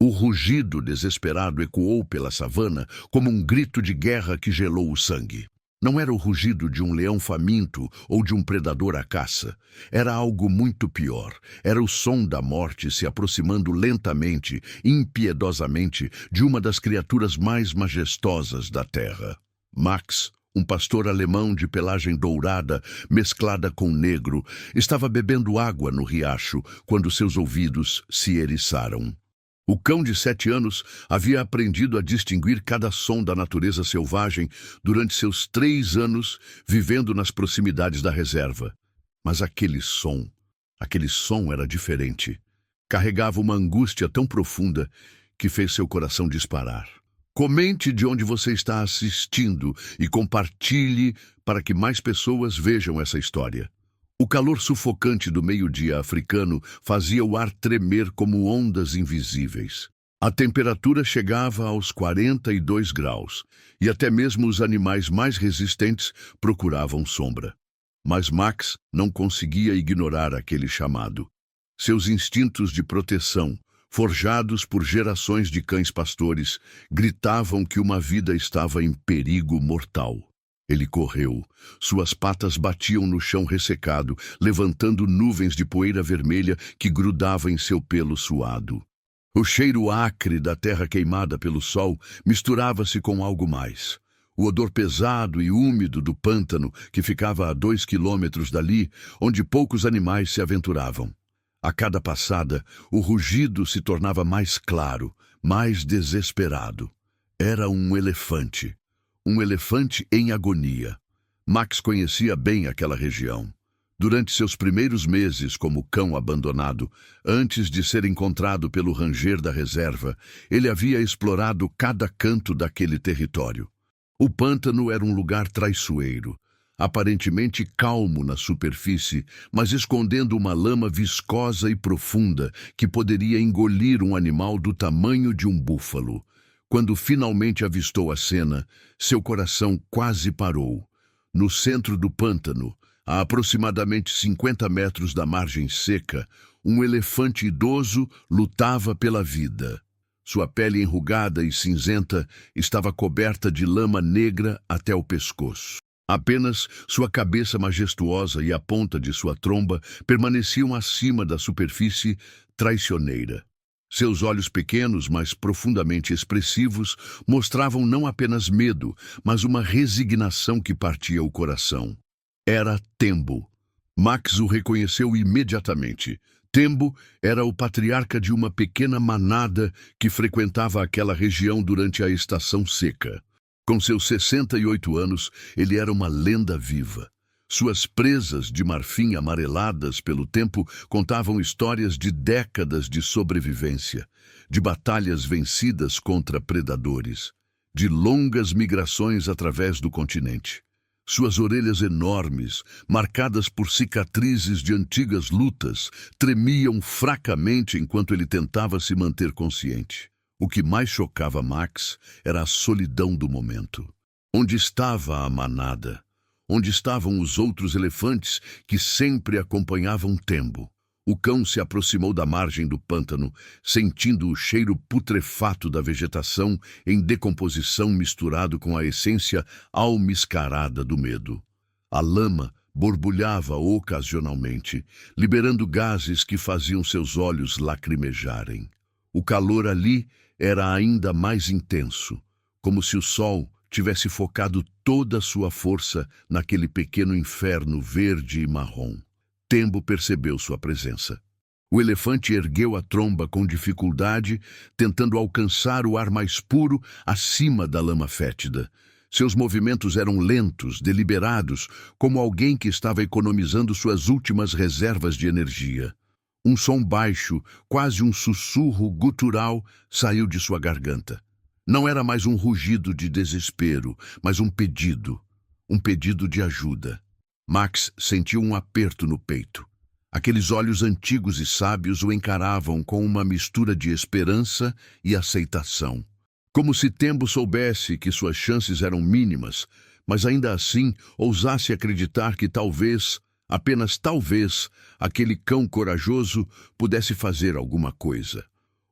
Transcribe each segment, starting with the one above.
O rugido desesperado ecoou pela savana como um grito de guerra que gelou o sangue. Não era o rugido de um leão faminto ou de um predador à caça. Era algo muito pior. Era o som da morte se aproximando lentamente, impiedosamente, de uma das criaturas mais majestosas da terra. Max, um pastor alemão de pelagem dourada mesclada com negro, estava bebendo água no riacho quando seus ouvidos se eriçaram. O cão de 7 anos havia aprendido a distinguir cada som da natureza selvagem durante seus 3 anos vivendo nas proximidades da reserva. Mas aquele som era diferente. Carregava uma angústia tão profunda que fez seu coração disparar. Comente de onde você está assistindo e compartilhe para que mais pessoas vejam essa história. O calor sufocante do meio-dia africano fazia o ar tremer como ondas invisíveis. A temperatura chegava aos 42 graus, e até mesmo os animais mais resistentes procuravam sombra. Mas Max não conseguia ignorar aquele chamado. Seus instintos de proteção, forjados por gerações de cães pastores, gritavam que uma vida estava em perigo mortal. Ele correu. Suas patas batiam no chão ressecado, levantando nuvens de poeira vermelha que grudava em seu pelo suado. O cheiro acre da terra queimada pelo sol misturava-se com algo mais. O odor pesado e úmido do pântano que ficava a 2 quilômetros dali, onde poucos animais se aventuravam. A cada passada, o rugido se tornava mais claro, mais desesperado. Era um elefante. Um elefante em agonia. Max conhecia bem aquela região. Durante seus primeiros meses como cão abandonado, antes de ser encontrado pelo ranger da reserva, ele havia explorado cada canto daquele território. O pântano era um lugar traiçoeiro, aparentemente calmo na superfície, mas escondendo uma lama viscosa e profunda que poderia engolir um animal do tamanho de um búfalo. Quando finalmente avistou a cena, seu coração quase parou. No centro do pântano, a aproximadamente 50 metros da margem seca, um elefante idoso lutava pela vida. Sua pele enrugada e cinzenta estava coberta de lama negra até o pescoço. Apenas sua cabeça majestuosa e a ponta de sua tromba permaneciam acima da superfície traiçoeira. Seus olhos pequenos, mas profundamente expressivos, mostravam não apenas medo, mas uma resignação que partia o coração. Era Tembo. Max o reconheceu imediatamente. Tembo era o patriarca de uma pequena manada que frequentava aquela região durante a estação seca. Com seus 68 anos, ele era uma lenda viva. Suas presas de marfim amareladas pelo tempo contavam histórias de décadas de sobrevivência, de batalhas vencidas contra predadores, de longas migrações através do continente. Suas orelhas enormes, marcadas por cicatrizes de antigas lutas, tremiam fracamente enquanto ele tentava se manter consciente. O que mais chocava Max era a solidão do momento. Onde estava a manada? Onde estavam os outros elefantes que sempre acompanhavam Tembo? O cão se aproximou da margem do pântano, sentindo o cheiro putrefato da vegetação em decomposição misturado com a essência almiscarada do medo. A lama borbulhava ocasionalmente, liberando gases que faziam seus olhos lacrimejarem. O calor ali era ainda mais intenso, como se o sol tivesse focado toda a sua força naquele pequeno inferno verde e marrom. Tembo percebeu sua presença. O elefante ergueu a tromba com dificuldade, tentando alcançar o ar mais puro acima da lama fétida. Seus movimentos eram lentos, deliberados, como alguém que estava economizando suas últimas reservas de energia. Um som baixo, quase um sussurro gutural, saiu de sua garganta. Não era mais um rugido de desespero, mas um pedido de ajuda. Max sentiu um aperto no peito. Aqueles olhos antigos e sábios o encaravam com uma mistura de esperança e aceitação. Como se Tembo soubesse que suas chances eram mínimas, mas ainda assim ousasse acreditar que talvez, apenas talvez, aquele cão corajoso pudesse fazer alguma coisa.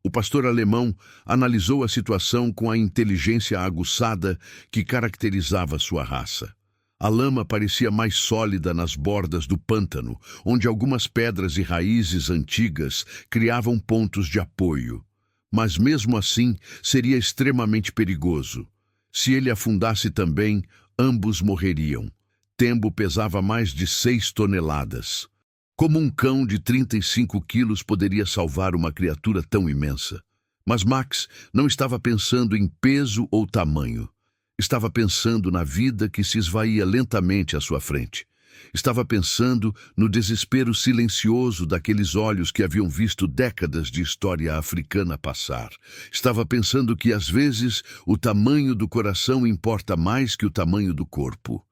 O pastor alemão analisou a situação com a inteligência aguçada que caracterizava sua raça. A lama parecia mais sólida nas bordas do pântano, onde algumas pedras e raízes antigas criavam pontos de apoio. Mas mesmo assim, seria extremamente perigoso. Se ele afundasse também, ambos morreriam. Tembo pesava mais de 6 toneladas. Como um cão de 35 quilos poderia salvar uma criatura tão imensa? Mas Max não estava pensando em peso ou tamanho. Estava pensando na vida que se esvaía lentamente à sua frente. Estava pensando no desespero silencioso daqueles olhos que haviam visto décadas de história africana passar. Estava pensando que, às vezes, o tamanho do coração importa mais que o tamanho do corpo.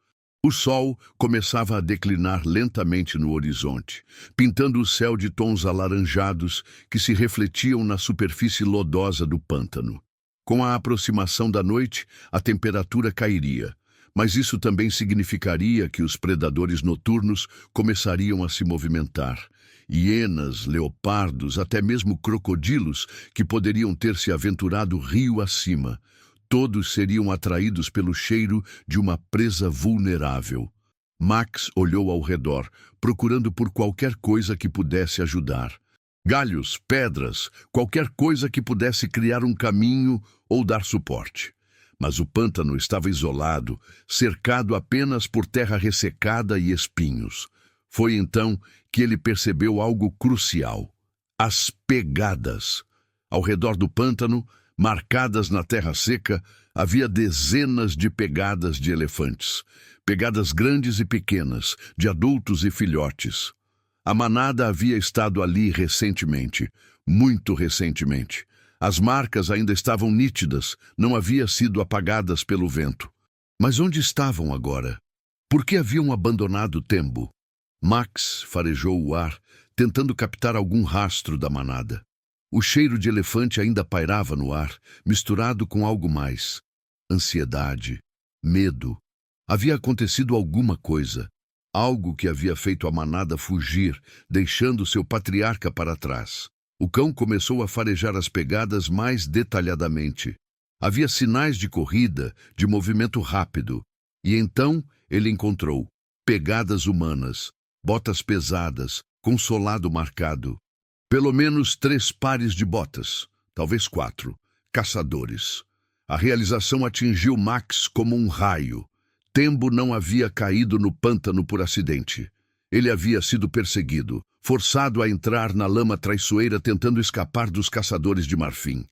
O sol começava a declinar lentamente no horizonte, pintando o céu de tons alaranjados que se refletiam na superfície lodosa do pântano. Com a aproximação da noite, a temperatura cairia, mas isso também significaria que os predadores noturnos começariam a se movimentar. Hienas, leopardos, até mesmo crocodilos que poderiam ter se aventurado rio acima. Todos seriam atraídos pelo cheiro de uma presa vulnerável. Max olhou ao redor, procurando por qualquer coisa que pudesse ajudar. Galhos, pedras, qualquer coisa que pudesse criar um caminho ou dar suporte. Mas o pântano estava isolado, cercado apenas por terra ressecada e espinhos. Foi então que ele percebeu algo crucial: as pegadas. Ao redor do pântano, marcadas na terra seca, havia dezenas de pegadas de elefantes. Pegadas grandes e pequenas, de adultos e filhotes. A manada havia estado ali recentemente, muito recentemente. As marcas ainda estavam nítidas, não haviam sido apagadas pelo vento. Mas onde estavam agora? Por que haviam abandonado Tembo? Max farejou o ar, tentando captar algum rastro da manada. O cheiro de elefante ainda pairava no ar, misturado com algo mais. Ansiedade, medo. Havia acontecido alguma coisa. Algo que havia feito a manada fugir, deixando seu patriarca para trás. O cão começou a farejar as pegadas mais detalhadamente. Havia sinais de corrida, de movimento rápido. E então ele encontrou pegadas humanas, botas pesadas, com solado marcado. Pelo menos 3 pares de botas, talvez 4, caçadores. A realização atingiu Max como um raio. Tembo não havia caído no pântano por acidente. Ele havia sido perseguido, forçado a entrar na lama traiçoeira tentando escapar dos caçadores de marfim.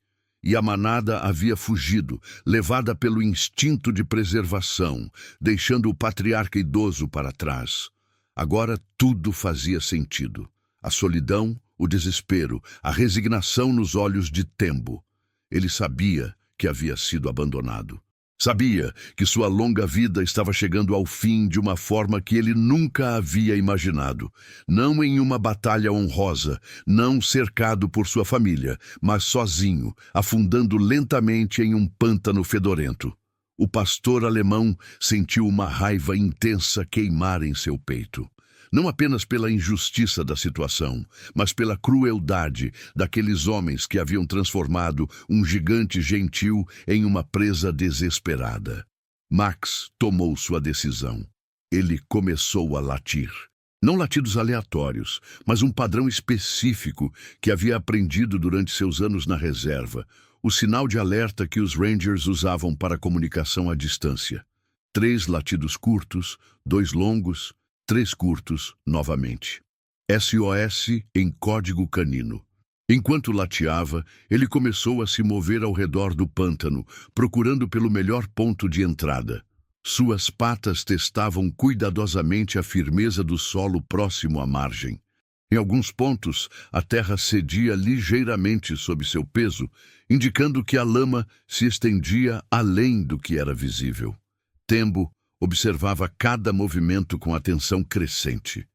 E a manada havia fugido, levada pelo instinto de preservação, deixando o patriarca idoso para trás. Agora tudo fazia sentido. A solidão, o desespero, a resignação nos olhos de Tembo. Ele sabia que havia sido abandonado. Sabia que sua longa vida estava chegando ao fim de uma forma que ele nunca havia imaginado. Não em uma batalha honrosa, não cercado por sua família, mas sozinho, afundando lentamente em um pântano fedorento. O pastor alemão sentiu uma raiva intensa queimar em seu peito. Não apenas pela injustiça da situação, mas pela crueldade daqueles homens que haviam transformado um gigante gentil em uma presa desesperada. Max tomou sua decisão. Ele começou a latir. Não latidos aleatórios, mas um padrão específico que havia aprendido durante seus anos na reserva, o sinal de alerta que os Rangers usavam para comunicação à distância. 3 latidos curtos, 2 longos, 3 curtos, novamente. SOS em código canino. Enquanto lateava, ele começou a se mover ao redor do pântano, procurando pelo melhor ponto de entrada. Suas patas testavam cuidadosamente a firmeza do solo próximo à margem. Em alguns pontos, a terra cedia ligeiramente sob seu peso, indicando que a lama se estendia além do que era visível. Tembo observava cada movimento com atenção crescente.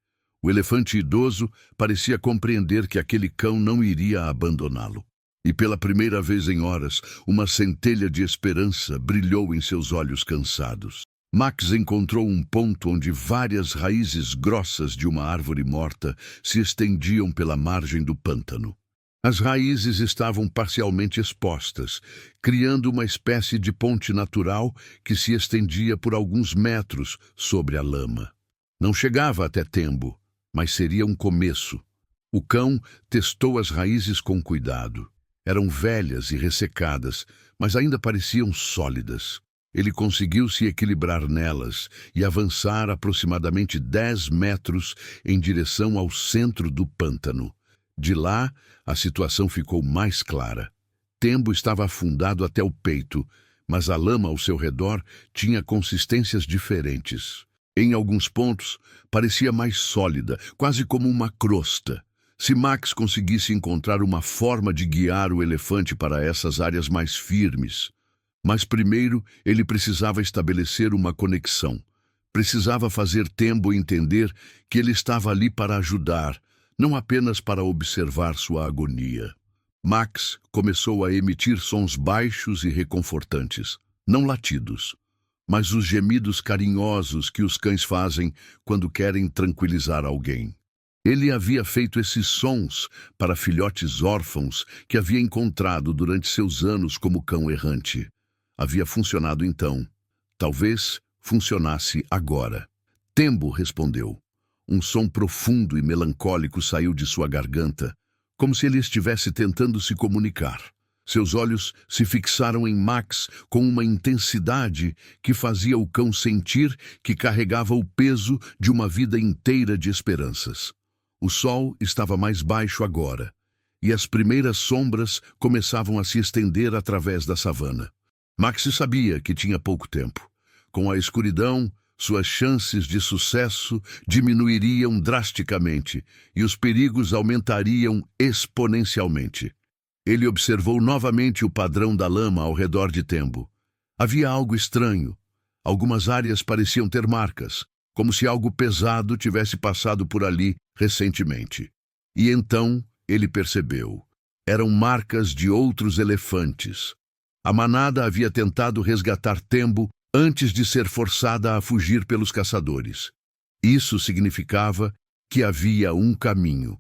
O elefante idoso parecia compreender que aquele cão não iria abandoná-lo. E pela primeira vez em horas, uma centelha de esperança brilhou em seus olhos cansados. Max encontrou um ponto onde várias raízes grossas de uma árvore morta se estendiam pela margem do pântano. As raízes estavam parcialmente expostas, criando uma espécie de ponte natural que se estendia por alguns metros sobre a lama. Não chegava até Tembo, mas seria um começo. O cão testou as raízes com cuidado. Eram velhas e ressecadas, mas ainda pareciam sólidas. Ele conseguiu se equilibrar nelas e avançar aproximadamente 10 metros em direção ao centro do pântano. De lá, a situação ficou mais clara. Tembo estava afundado até o peito, mas a lama ao seu redor tinha consistências diferentes. Em alguns pontos, parecia mais sólida, quase como uma crosta. Se Max conseguisse encontrar uma forma de guiar o elefante para essas áreas mais firmes. Mas primeiro ele precisava estabelecer uma conexão. Precisava fazer Tembo entender que ele estava ali para ajudar, não apenas para observar sua agonia. Max começou a emitir sons baixos e reconfortantes, não latidos, mas os gemidos carinhosos que os cães fazem quando querem tranquilizar alguém. Ele havia feito esses sons para filhotes órfãos que havia encontrado durante seus anos como cão errante. Havia funcionado então. Talvez funcionasse agora. Tembo respondeu. Um som profundo e melancólico saiu de sua garganta, como se ele estivesse tentando se comunicar. Seus olhos se fixaram em Max com uma intensidade que fazia o cão sentir que carregava o peso de uma vida inteira de esperanças. O sol estava mais baixo agora, e as primeiras sombras começavam a se estender através da savana. Max sabia que tinha pouco tempo. Com a escuridão, suas chances de sucesso diminuiriam drasticamente e os perigos aumentariam exponencialmente. Ele observou novamente o padrão da lama ao redor de Tembo. Havia algo estranho. Algumas áreas pareciam ter marcas, como se algo pesado tivesse passado por ali recentemente. E então ele percebeu. Eram marcas de outros elefantes. A manada havia tentado resgatar Tembo antes de ser forçada a fugir pelos caçadores. Isso significava que havia um caminho.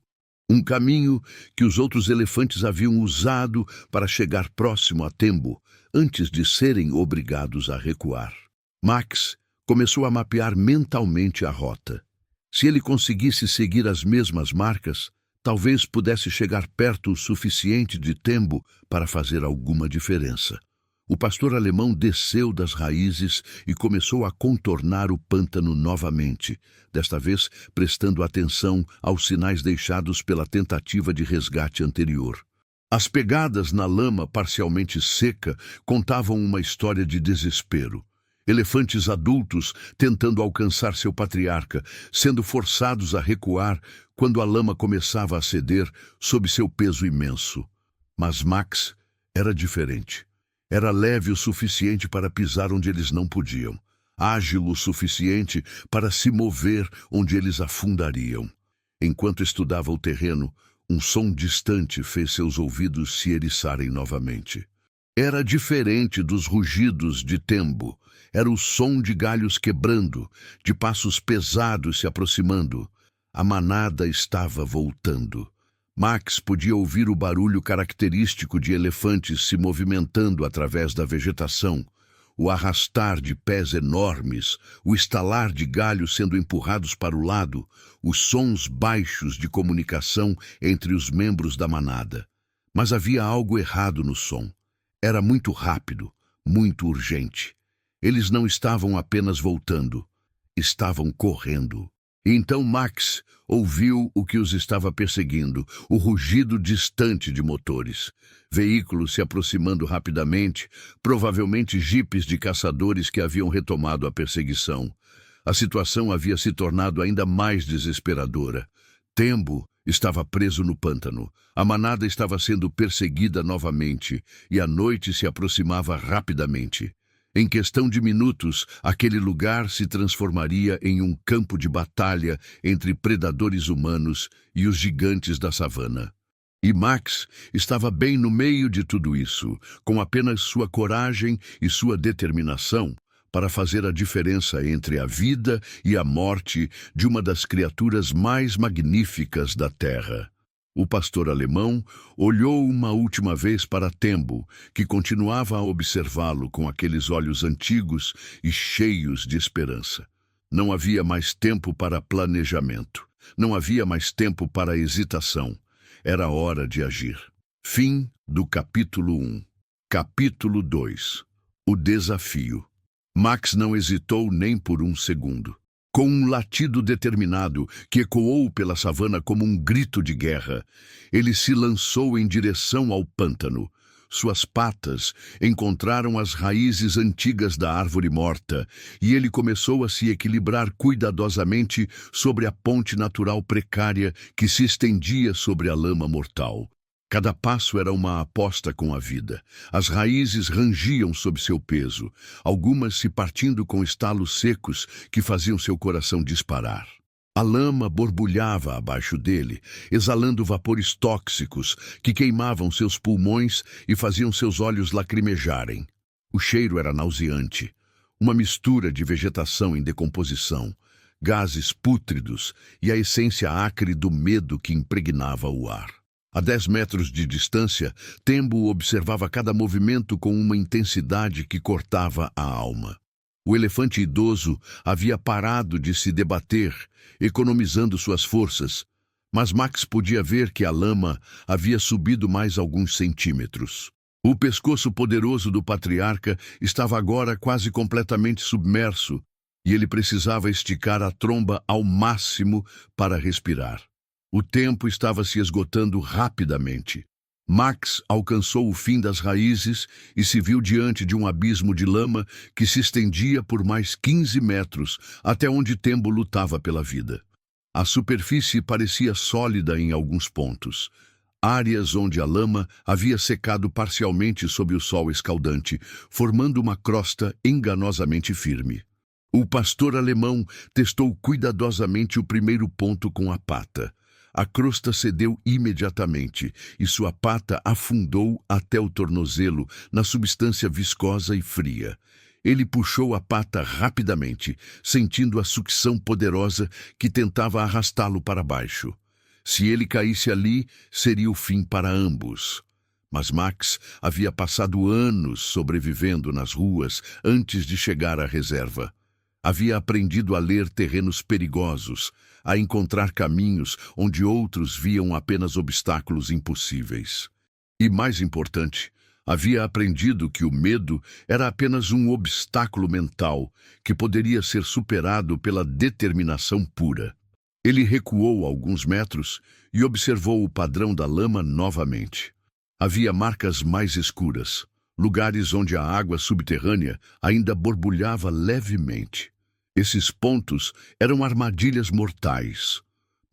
Um caminho que os outros elefantes haviam usado para chegar próximo a Tembo antes de serem obrigados a recuar. Max começou a mapear mentalmente a rota. Se ele conseguisse seguir as mesmas marcas, talvez pudesse chegar perto o suficiente de Tembo para fazer alguma diferença. O pastor alemão desceu das raízes e começou a contornar o pântano novamente, desta vez prestando atenção aos sinais deixados pela tentativa de resgate anterior. As pegadas na lama parcialmente seca contavam uma história de desespero. Elefantes adultos tentando alcançar seu patriarca, sendo forçados a recuar quando a lama começava a ceder sob seu peso imenso. Mas Max era diferente. Era leve o suficiente para pisar onde eles não podiam, ágil o suficiente para se mover onde eles afundariam. Enquanto estudava o terreno, um som distante fez seus ouvidos se eriçarem novamente. Era diferente dos rugidos de Tembo. Era o som de galhos quebrando, de passos pesados se aproximando. A manada estava voltando. Max podia ouvir o barulho característico de elefantes se movimentando através da vegetação, o arrastar de pés enormes, o estalar de galhos sendo empurrados para o lado, os sons baixos de comunicação entre os membros da manada. Mas havia algo errado no som. Era muito rápido, muito urgente. Eles não estavam apenas voltando, estavam correndo. E então Max ouviu o que os estava perseguindo, o rugido distante de motores. Veículos se aproximando rapidamente, provavelmente jipes de caçadores que haviam retomado a perseguição. A situação havia se tornado ainda mais desesperadora. Tembo estava preso no pântano. A manada estava sendo perseguida novamente e a noite se aproximava rapidamente. Em questão de minutos, aquele lugar se transformaria em um campo de batalha entre predadores humanos e os gigantes da savana. E Max estava bem no meio de tudo isso, com apenas sua coragem e sua determinação para fazer a diferença entre a vida e a morte de uma das criaturas mais magníficas da Terra. O pastor alemão olhou uma última vez para Tembo, que continuava a observá-lo com aqueles olhos antigos e cheios de esperança. Não havia mais tempo para planejamento. Não havia mais tempo para hesitação. Era hora de agir. Fim do capítulo 1. Capítulo 2. O desafio. Max não hesitou nem por um segundo. Com um latido determinado que ecoou pela savana como um grito de guerra, ele se lançou em direção ao pântano. Suas patas encontraram as raízes antigas da árvore morta e ele começou a se equilibrar cuidadosamente sobre a ponte natural precária que se estendia sobre a lama mortal. Cada passo era uma aposta com a vida. As raízes rangiam sob seu peso, algumas se partindo com estalos secos que faziam seu coração disparar. A lama borbulhava abaixo dele, exalando vapores tóxicos que queimavam seus pulmões e faziam seus olhos lacrimejarem. O cheiro era nauseante, uma mistura de vegetação em decomposição, gases pútridos e a essência acre do medo que impregnava o ar. A 10 metros de distância, Tembo observava cada movimento com uma intensidade que cortava a alma. O elefante idoso havia parado de se debater, economizando suas forças, mas Max podia ver que a lama havia subido mais alguns centímetros. O pescoço poderoso do patriarca estava agora quase completamente submerso, e ele precisava esticar a tromba ao máximo para respirar. O tempo estava se esgotando rapidamente. Max alcançou o fim das raízes e se viu diante de um abismo de lama que se estendia por mais 15 metros, até onde Tembo lutava pela vida. A superfície parecia sólida em alguns pontos, áreas onde a lama havia secado parcialmente sob o sol escaldante, formando uma crosta enganosamente firme. O pastor alemão testou cuidadosamente o primeiro ponto com a pata. A crosta cedeu imediatamente e sua pata afundou até o tornozelo na substância viscosa e fria. Ele puxou a pata rapidamente, sentindo a sucção poderosa que tentava arrastá-lo para baixo. Se ele caísse ali, seria o fim para ambos. Mas Max havia passado anos sobrevivendo nas ruas antes de chegar à reserva. Havia aprendido a ler terrenos perigosos, a encontrar caminhos onde outros viam apenas obstáculos impossíveis. E, mais importante, havia aprendido que o medo era apenas um obstáculo mental que poderia ser superado pela determinação pura. Ele recuou alguns metros e observou o padrão da lama novamente. Havia marcas mais escuras, lugares onde a água subterrânea ainda borbulhava levemente. Esses pontos eram armadilhas mortais,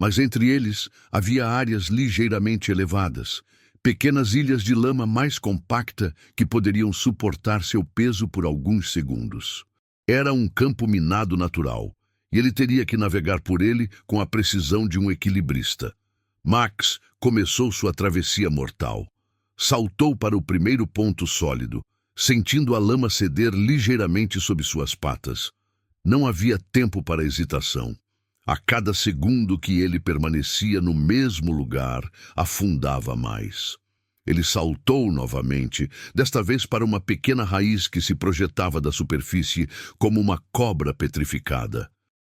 mas entre eles havia áreas ligeiramente elevadas, pequenas ilhas de lama mais compacta que poderiam suportar seu peso por alguns segundos. Era um campo minado natural, e ele teria que navegar por ele com a precisão de um equilibrista. Max começou sua travessia mortal. Saltou para o primeiro ponto sólido, sentindo a lama ceder ligeiramente sob suas patas. Não havia tempo para hesitação. A cada segundo que ele permanecia no mesmo lugar, afundava mais. Ele saltou novamente, desta vez para uma pequena raiz que se projetava da superfície como uma cobra petrificada.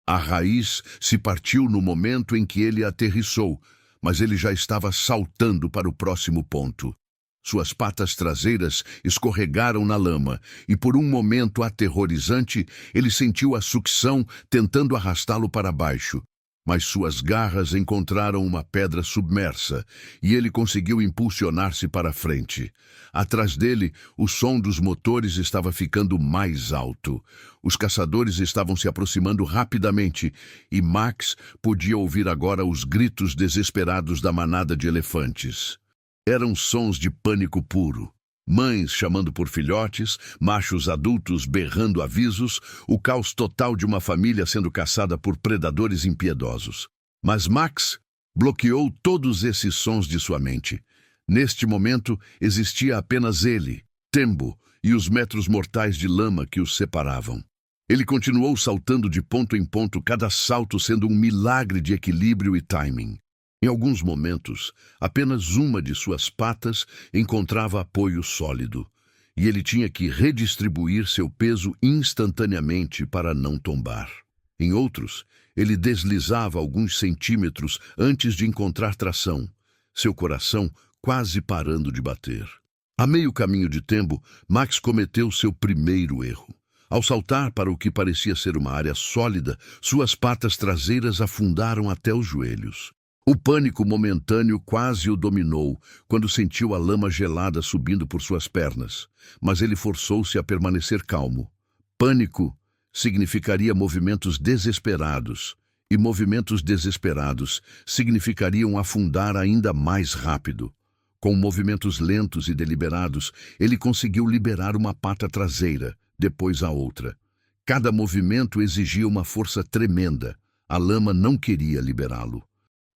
A raiz se partiu no momento em que ele aterrissou, mas ele já estava saltando para o próximo ponto. Suas patas traseiras escorregaram na lama e, por um momento aterrorizante, ele sentiu a sucção tentando arrastá-lo para baixo. Mas suas garras encontraram uma pedra submersa e ele conseguiu impulsionar-se para frente. Atrás dele, o som dos motores estava ficando mais alto. Os caçadores estavam se aproximando rapidamente e Max podia ouvir agora os gritos desesperados da manada de elefantes. Eram sons de pânico puro. Mães chamando por filhotes, machos adultos berrando avisos, o caos total de uma família sendo caçada por predadores impiedosos. Mas Max bloqueou todos esses sons de sua mente. Neste momento, existia apenas ele, Tembo, e os metros mortais de lama que os separavam. Ele continuou saltando de ponto em ponto, cada salto sendo um milagre de equilíbrio e timing. Em alguns momentos, apenas uma de suas patas encontrava apoio sólido, e ele tinha que redistribuir seu peso instantaneamente para não tombar. Em outros, ele deslizava alguns centímetros antes de encontrar tração, seu coração quase parando de bater. A meio caminho de Tembo, Max cometeu seu primeiro erro. Ao saltar para o que parecia ser uma área sólida, suas patas traseiras afundaram até os joelhos. O pânico momentâneo quase o dominou quando sentiu a lama gelada subindo por suas pernas, mas ele forçou-se a permanecer calmo. Pânico significaria movimentos desesperados, e movimentos desesperados significariam afundar ainda mais rápido. Com movimentos lentos e deliberados, ele conseguiu liberar uma pata traseira, depois a outra. Cada movimento exigia uma força tremenda. A lama não queria liberá-lo.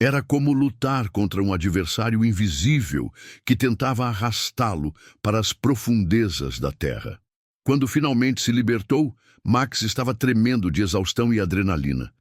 Era como lutar contra um adversário invisível que tentava arrastá-lo para as profundezas da terra. Quando finalmente se libertou, Max estava tremendo de exaustão e adrenalina.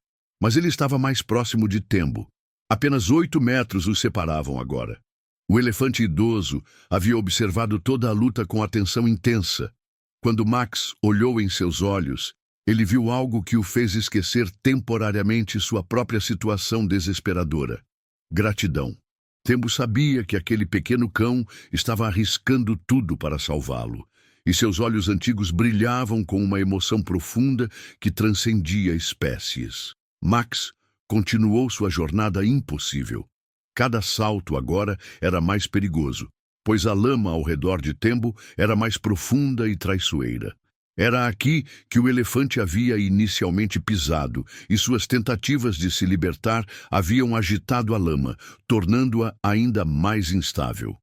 Mas ele estava mais próximo de Tembo. Apenas 8 metros os separavam agora. O elefante idoso havia observado toda a luta com atenção intensa. Quando Max olhou em seus olhos, ele viu algo que o fez esquecer temporariamente sua própria situação desesperadora. Gratidão. Tembo sabia que aquele pequeno cão estava arriscando tudo para salvá-lo, e seus olhos antigos brilhavam com uma emoção profunda que transcendia espécies. Max continuou sua jornada impossível. Cada salto agora era mais perigoso, pois a lama ao redor de Tembo era mais profunda e traiçoeira. Era aqui que o elefante havia inicialmente pisado, e suas tentativas de se libertar haviam agitado a lama, tornando-a ainda mais instável.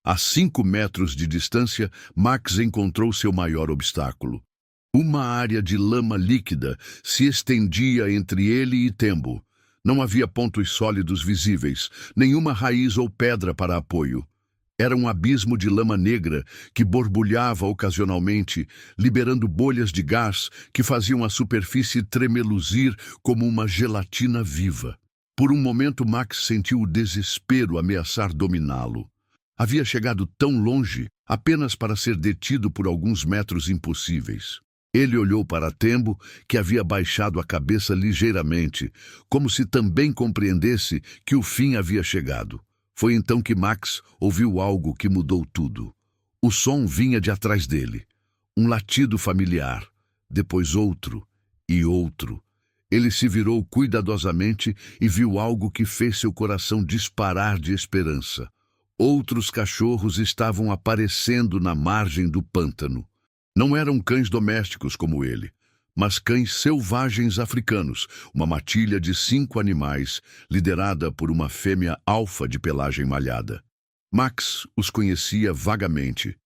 A 5 metros de distância, Max encontrou seu maior obstáculo. Uma área de lama líquida se estendia entre ele e Tembo. Não havia pontos sólidos visíveis, nenhuma raiz ou pedra para apoio. Era um abismo de lama negra que borbulhava ocasionalmente, liberando bolhas de gás que faziam a superfície tremeluzir como uma gelatina viva. Por um momento, Max sentiu o desespero ameaçar dominá-lo. Havia chegado tão longe apenas para ser detido por alguns metros impossíveis. Ele olhou para Tembo, que havia baixado a cabeça ligeiramente, como se também compreendesse que o fim havia chegado. Foi então que Max ouviu algo que mudou tudo. O som vinha de atrás dele. Um latido familiar, depois outro e outro. Ele se virou cuidadosamente e viu algo que fez seu coração disparar de esperança. Outros cachorros estavam aparecendo na margem do pântano. Não eram cães domésticos como ele, mas cães selvagens africanos, uma matilha de 5 animais, liderada por uma fêmea alfa de pelagem malhada. Max os conhecia vagamente.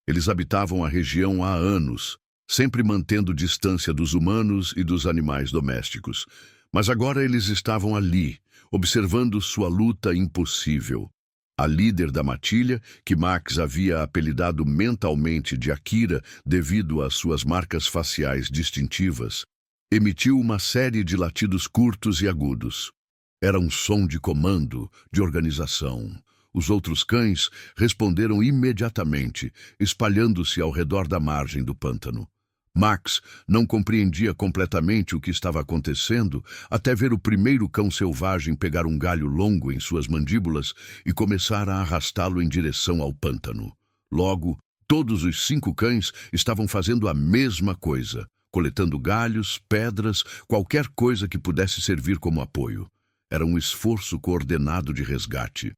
Eles habitavam a região há anos, sempre mantendo distância dos humanos e dos animais domésticos. Mas agora eles estavam ali, observando sua luta impossível. A líder da matilha, que Max havia apelidado mentalmente de Akira devido às suas marcas faciais distintivas, emitiu uma série de latidos curtos e agudos. Era um som de comando, de organização. Os outros cães responderam imediatamente, espalhando-se ao redor da margem do pântano. Max não compreendia completamente o que estava acontecendo até ver o primeiro cão selvagem pegar um galho longo em suas mandíbulas e começar a arrastá-lo em direção ao pântano. Logo, todos os 5 cães estavam fazendo a mesma coisa, coletando galhos, pedras, qualquer coisa que pudesse servir como apoio. Era um esforço coordenado de resgate.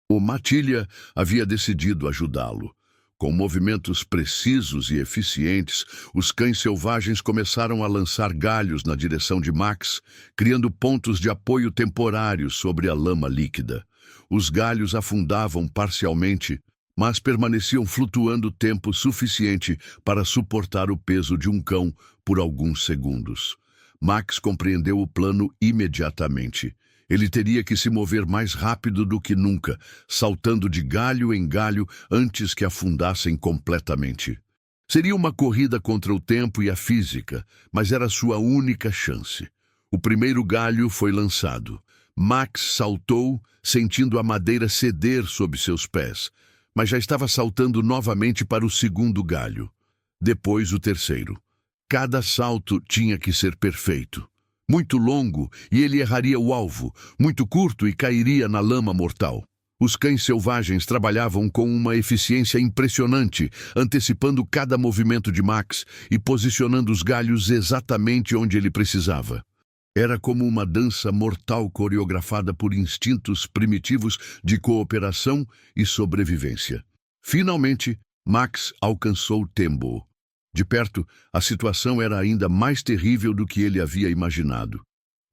O matilha havia decidido ajudá-lo. Com movimentos precisos e eficientes, os cães selvagens começaram a lançar galhos na direção de Max, criando pontos de apoio temporários sobre a lama líquida. Os galhos afundavam parcialmente, mas permaneciam flutuando tempo suficiente para suportar o peso de um cão por alguns segundos. Max compreendeu o plano imediatamente. Ele teria que se mover mais rápido do que nunca, saltando de galho em galho antes que afundassem completamente. Seria uma corrida contra o tempo e a física, mas era sua única chance. O primeiro galho foi lançado. Max saltou, sentindo a madeira ceder sob seus pés, mas já estava saltando novamente para o segundo galho. Depois o terceiro. Cada salto tinha que ser perfeito. Muito longo, e ele erraria o alvo. Muito curto, e cairia na lama mortal. Os cães selvagens trabalhavam com uma eficiência impressionante, antecipando cada movimento de Max e posicionando os galhos exatamente onde ele precisava. Era como uma dança mortal coreografada por instintos primitivos de cooperação e sobrevivência. Finalmente, Max alcançou Tembo. De perto, a situação era ainda mais terrível do que ele havia imaginado.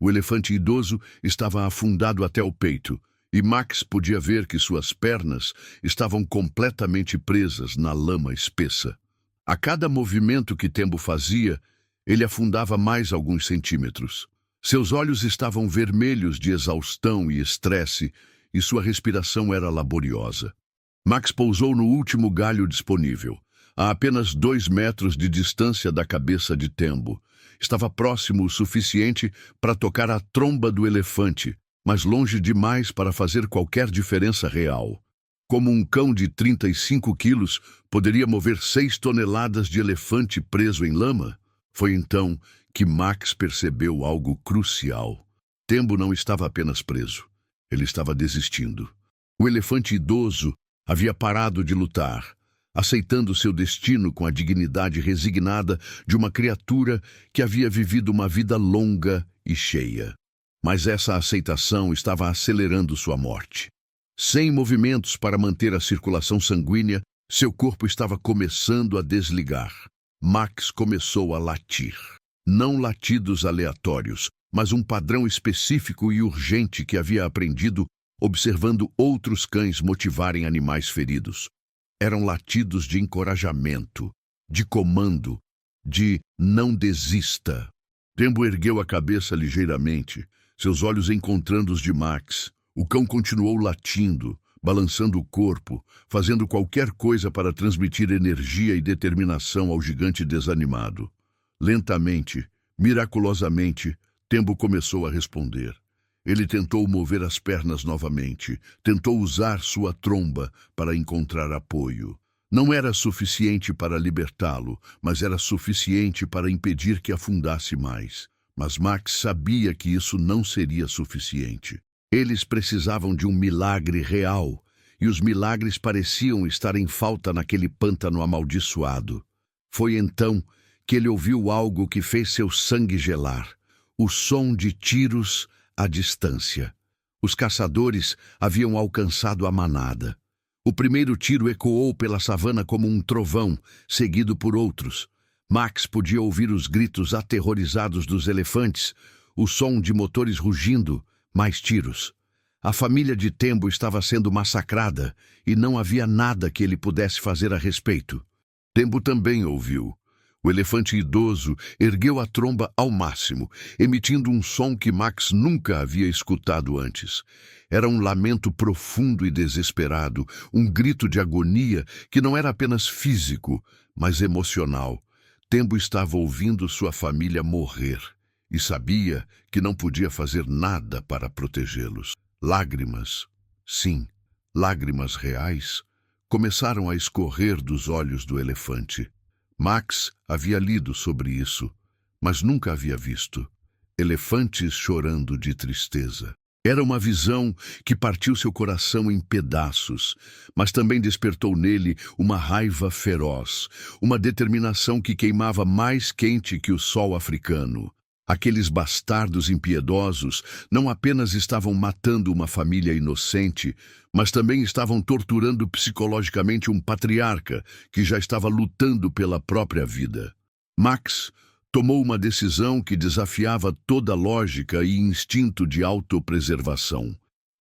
O elefante idoso estava afundado até o peito, e Max podia ver que suas pernas estavam completamente presas na lama espessa. A cada movimento que Tembo fazia, ele afundava mais alguns centímetros. Seus olhos estavam vermelhos de exaustão e estresse, e sua respiração era laboriosa. Max pousou no último galho disponível, a apenas 2 metros de distância da cabeça de Tembo. Estava próximo o suficiente para tocar a tromba do elefante, mas longe demais para fazer qualquer diferença real. Como um cão de 35 quilos poderia mover 6 toneladas de elefante preso em lama? Foi então que Max percebeu algo crucial. Tembo não estava apenas preso. Ele estava desistindo. O elefante idoso havia parado de lutar, aceitando seu destino com a dignidade resignada de uma criatura que havia vivido uma vida longa e cheia. Mas essa aceitação estava acelerando sua morte. Sem movimentos para manter a circulação sanguínea, seu corpo estava começando a desligar. Max começou a latir. Não latidos aleatórios, mas um padrão específico e urgente que havia aprendido observando outros cães motivarem animais feridos. Eram latidos de encorajamento, de comando, de não desista. Tembo ergueu a cabeça ligeiramente, seus olhos encontrando os de Max. O cão continuou latindo, balançando o corpo, fazendo qualquer coisa para transmitir energia e determinação ao gigante desanimado. Lentamente, miraculosamente, Tembo começou a responder. Ele tentou mover as pernas novamente, tentou usar sua tromba para encontrar apoio. Não era suficiente para libertá-lo, mas era suficiente para impedir que afundasse mais. Mas Max sabia que isso não seria suficiente. Eles precisavam de um milagre real, e os milagres pareciam estar em falta naquele pântano amaldiçoado. Foi então que ele ouviu algo que fez seu sangue gelar, o som de tiros à distância. Os caçadores haviam alcançado a manada. O primeiro tiro ecoou pela savana como um trovão, seguido por outros. Max podia ouvir os gritos aterrorizados dos elefantes, o som de motores rugindo, mais tiros. A família de Tembo estava sendo massacrada e não havia nada que ele pudesse fazer a respeito. Tembo também ouviu. O elefante idoso ergueu a tromba ao máximo, emitindo um som que Max nunca havia escutado antes. Era um lamento profundo e desesperado, um grito de agonia que não era apenas físico, mas emocional. Tembo estava ouvindo sua família morrer e sabia que não podia fazer nada para protegê-los. Lágrimas, sim, lágrimas reais, começaram a escorrer dos olhos do elefante. Max havia lido sobre isso, mas nunca havia visto elefantes chorando de tristeza. Era uma visão que partiu seu coração em pedaços, mas também despertou nele uma raiva feroz, uma determinação que queimava mais quente que o sol africano. Aqueles bastardos impiedosos não apenas estavam matando uma família inocente, mas também estavam torturando psicologicamente um patriarca que já estava lutando pela própria vida. Max tomou uma decisão que desafiava toda lógica e instinto de autopreservação.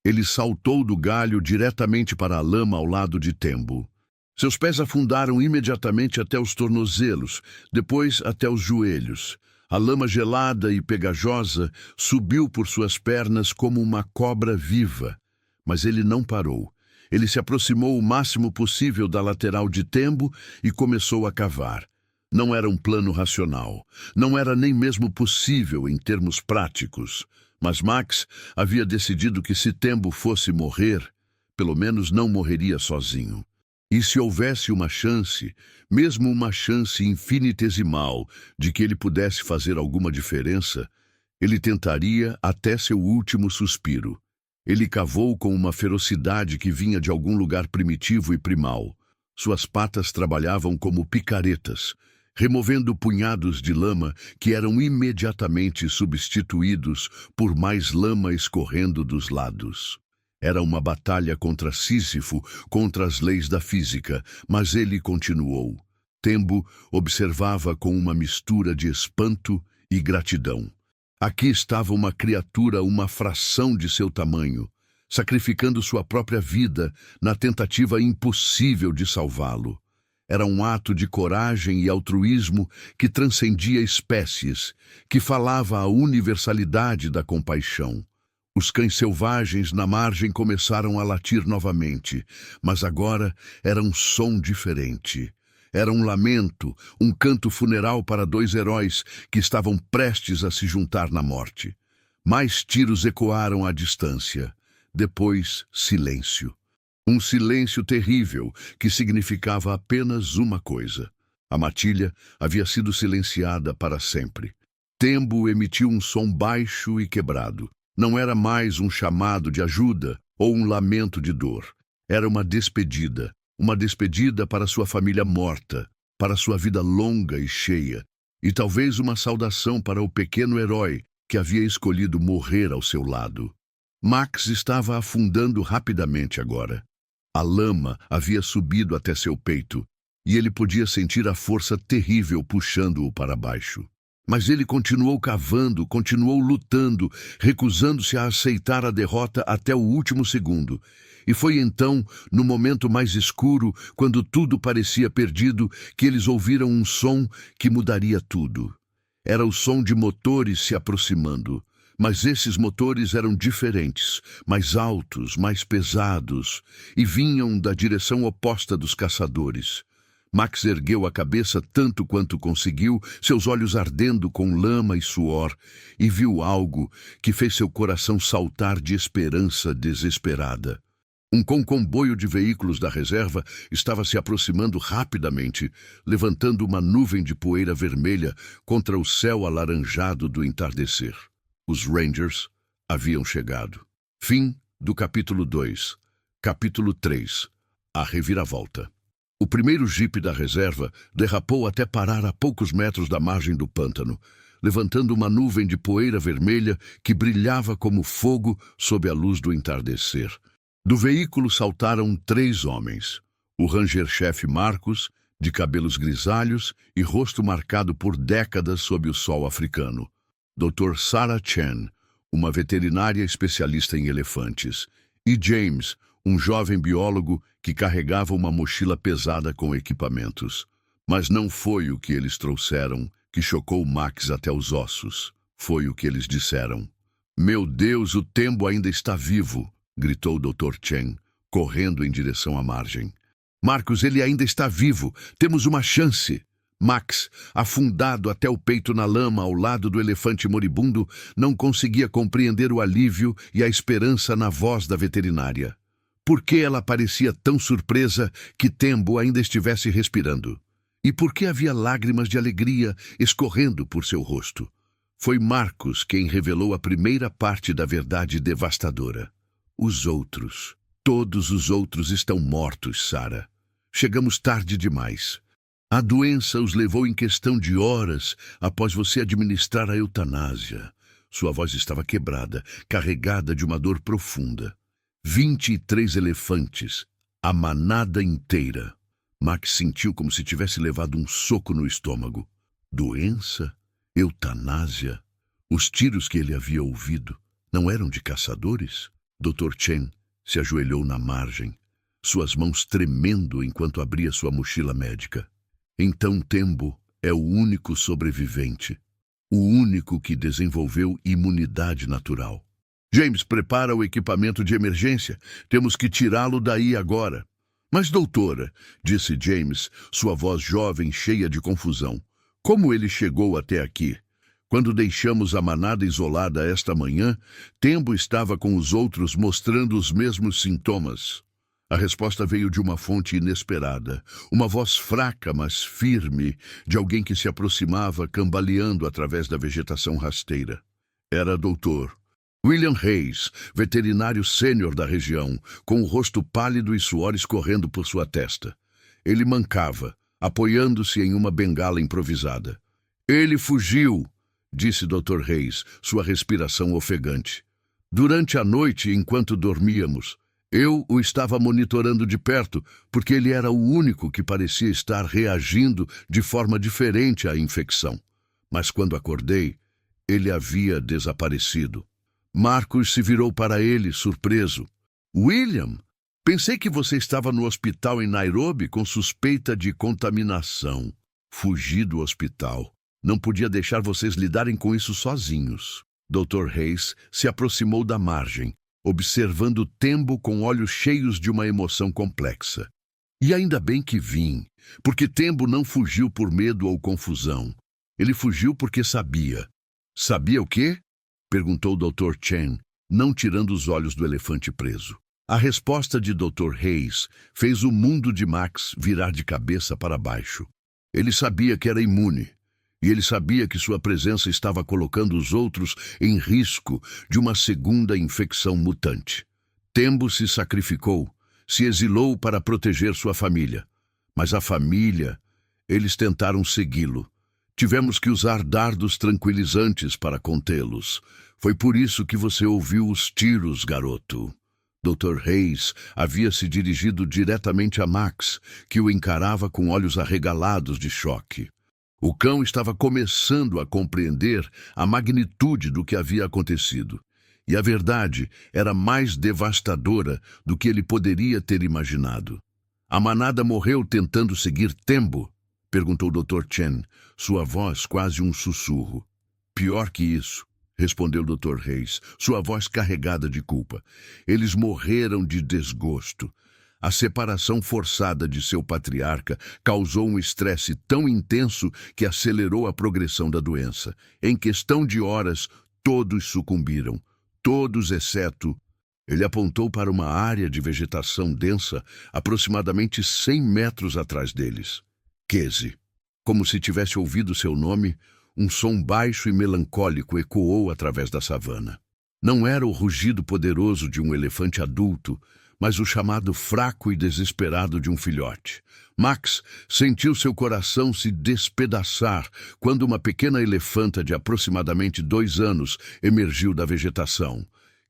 Ele saltou do galho diretamente para a lama ao lado de Tembo. Seus pés afundaram imediatamente até os tornozelos, depois até os joelhos. A lama gelada e pegajosa subiu por suas pernas como uma cobra viva. Mas ele não parou. Ele se aproximou o máximo possível da lateral de Tembo e começou a cavar. Não era um plano racional. Não era nem mesmo possível em termos práticos. Mas Max havia decidido que se Tembo fosse morrer, pelo menos não morreria sozinho. E se houvesse uma chance, mesmo uma chance infinitesimal, de que ele pudesse fazer alguma diferença, ele tentaria até seu último suspiro. Ele cavou com uma ferocidade que vinha de algum lugar primitivo e primal. Suas patas trabalhavam como picaretas, removendo punhados de lama que eram imediatamente substituídos por mais lama escorrendo dos lados. Era uma batalha contra Sísifo, contra as leis da física, mas ele continuou. Tembo observava com uma mistura de espanto e gratidão. Aqui estava uma criatura uma fração de seu tamanho, sacrificando sua própria vida na tentativa impossível de salvá-lo. Era um ato de coragem e altruísmo que transcendia espécies, que falava a universalidade da compaixão. Os cães selvagens na margem começaram a latir novamente, mas agora era um som diferente. Era um lamento, um canto funeral para dois heróis que estavam prestes a se juntar na morte. Mais tiros ecoaram à distância. Depois, silêncio. Um silêncio terrível que significava apenas uma coisa. A matilha havia sido silenciada para sempre. Tembo emitiu um som baixo e quebrado. Não era mais um chamado de ajuda ou um lamento de dor. Era uma despedida para sua família morta, para sua vida longa e cheia, e talvez uma saudação para o pequeno herói que havia escolhido morrer ao seu lado. Max estava afundando rapidamente agora. A lama havia subido até seu peito, e ele podia sentir a força terrível puxando-o para baixo. Mas ele continuou cavando, continuou lutando, recusando-se a aceitar a derrota até o último segundo. E foi então, no momento mais escuro, quando tudo parecia perdido, que eles ouviram um som que mudaria tudo. Era o som de motores se aproximando. Mas esses motores eram diferentes, mais altos, mais pesados, e vinham da direção oposta dos caçadores. Max ergueu a cabeça tanto quanto conseguiu, seus olhos ardendo com lama e suor, e viu algo que fez seu coração saltar de esperança desesperada. Um comboio de veículos da reserva estava se aproximando rapidamente, levantando uma nuvem de poeira vermelha contra o céu alaranjado do entardecer. Os Rangers haviam chegado. Fim do capítulo 2. Capítulo 3. A reviravolta. O primeiro jipe da reserva derrapou até parar a poucos metros da margem do pântano, levantando uma nuvem de poeira vermelha que brilhava como fogo sob a luz do entardecer. Do veículo saltaram 3 homens. O ranger-chefe Marcos, de cabelos grisalhos e rosto marcado por décadas sob o sol africano. Dr. Sarah Chen, uma veterinária especialista em elefantes. E James, um jovem biólogo que carregava uma mochila pesada com equipamentos. Mas não foi o que eles trouxeram que chocou Max até os ossos. Foi o que eles disseram. "Meu Deus, o Tembo ainda está vivo!" gritou o Dr. Chen, correndo em direção à margem. "Marcos, ele ainda está vivo! Temos uma chance!" Max, afundado até o peito na lama ao lado do elefante moribundo, não conseguia compreender o alívio e a esperança na voz da veterinária. Por que ela parecia tão surpresa que Tembo ainda estivesse respirando? E por que havia lágrimas de alegria escorrendo por seu rosto? Foi Marcos quem revelou a primeira parte da verdade devastadora. Os outros, todos os outros estão mortos, Sarah. Chegamos tarde demais. A doença os levou em questão de horas após você administrar a eutanásia. Sua voz estava quebrada, carregada de uma dor profunda. 23 elefantes, a manada inteira. Max sentiu como se tivesse levado um soco no estômago. Doença? Eutanásia? Os tiros que ele havia ouvido não eram de caçadores? Dr. Chen se ajoelhou na margem, suas mãos tremendo enquanto abria sua mochila médica. Então Tembo é o único sobrevivente, o único que desenvolveu imunidade natural. James, prepara o equipamento de emergência. Temos que tirá-lo daí agora. Mas, doutora, disse James, sua voz jovem cheia de confusão, como ele chegou até aqui? Quando deixamos a manada isolada esta manhã, Tembo estava com os outros mostrando os mesmos sintomas. A resposta veio de uma fonte inesperada, uma voz fraca, mas firme, de alguém que se aproximava, cambaleando através da vegetação rasteira. Era Dr. William Hayes, veterinário sênior da região, com o rosto pálido e suor escorrendo por sua testa. Ele mancava, apoiando-se em uma bengala improvisada. "Ele fugiu", disse Dr. Hayes, sua respiração ofegante. "Durante a noite, enquanto dormíamos, eu o estava monitorando de perto, porque ele era o único que parecia estar reagindo de forma diferente à infecção. Mas quando acordei, ele havia desaparecido." Marcus se virou para ele, surpreso. "William, pensei que você estava no hospital em Nairobi com suspeita de contaminação." "Fugi do hospital. Não podia deixar vocês lidarem com isso sozinhos." Dr. Hayes se aproximou da margem, observando Tembo com olhos cheios de uma emoção complexa. "E ainda bem que vim, porque Tembo não fugiu por medo ou confusão. Ele fugiu porque sabia." "Sabia o quê?" perguntou Dr. Chen, não tirando os olhos do elefante preso. A resposta de Dr. Hayes fez o mundo de Max virar de cabeça para baixo. Ele sabia que era imune, e ele sabia que sua presença estava colocando os outros em risco de uma segunda infecção mutante. Tembo se sacrificou, se exilou para proteger sua família. Mas a família, eles tentaram segui-lo. Tivemos que usar dardos tranquilizantes para contê-los. Foi por isso que você ouviu os tiros, garoto. Dr. Hayes havia se dirigido diretamente a Max, que o encarava com olhos arregalados de choque. O cão estava começando a compreender a magnitude do que havia acontecido. E a verdade era mais devastadora do que ele poderia ter imaginado. "A manada morreu tentando seguir Tembo?" perguntou Dr. Chen, sua voz quase um sussurro. "Pior que isso", respondeu Dr. Hayes, sua voz carregada de culpa. "Eles morreram de desgosto. A separação forçada de seu patriarca causou um estresse tão intenso que acelerou a progressão da doença. Em questão de horas, todos sucumbiram. Todos exceto..." Ele apontou para uma área de vegetação densa, aproximadamente 100 metros atrás deles. "Casey." Como se tivesse ouvido seu nome, um som baixo e melancólico ecoou através da savana. Não era o rugido poderoso de um elefante adulto, mas o chamado fraco e desesperado de um filhote. Max sentiu seu coração se despedaçar quando uma pequena elefanta de aproximadamente 2 anos emergiu da vegetação.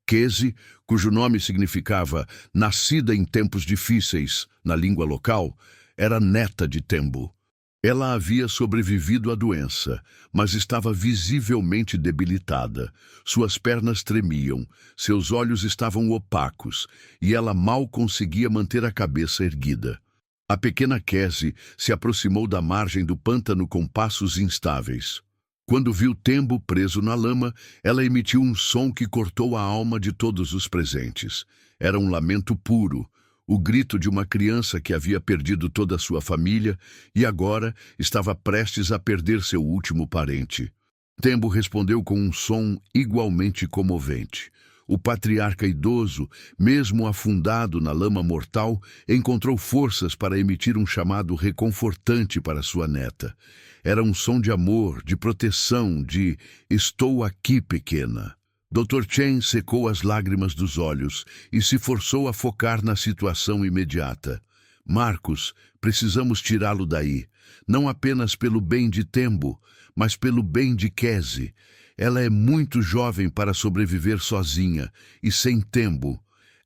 Casey, cujo nome significava "nascida em tempos difíceis" na língua local, era neta de Tembo. Ela havia sobrevivido à doença, mas estava visivelmente debilitada. Suas pernas tremiam, seus olhos estavam opacos, e ela mal conseguia manter a cabeça erguida. A pequena Casey se aproximou da margem do pântano com passos instáveis. Quando viu Tembo preso na lama, ela emitiu um som que cortou a alma de todos os presentes. Era um lamento puro, o grito de uma criança que havia perdido toda a sua família e agora estava prestes a perder seu último parente. Tembo respondeu com um som igualmente comovente. O patriarca idoso, mesmo afundado na lama mortal, encontrou forças para emitir um chamado reconfortante para sua neta. Era um som de amor, de proteção, de "estou aqui, pequena". Dr. Chen secou as lágrimas dos olhos e se forçou a focar na situação imediata. "Marcus, precisamos tirá-lo daí, não apenas pelo bem de Tembo, mas pelo bem de Casey. Ela é muito jovem para sobreviver sozinha, e sem Tembo,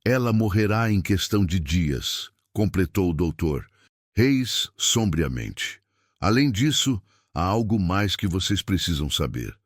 ela morrerá em questão de dias", completou o doutor Hayes sombriamente. "Além disso, há algo mais que vocês precisam saber."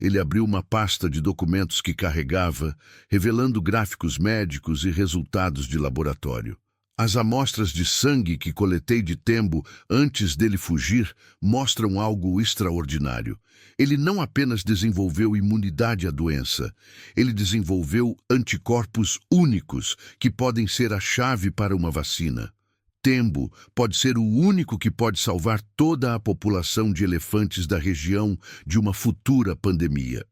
Ele abriu uma pasta de documentos que carregava, revelando gráficos médicos e resultados de laboratório. "As amostras de sangue que coletei de Tembo antes dele fugir mostram algo extraordinário. Ele não apenas desenvolveu imunidade à doença, ele desenvolveu anticorpos únicos que podem ser a chave para uma vacina." Tembo pode ser o único que pode salvar toda a população de elefantes da região de uma futura pandemia.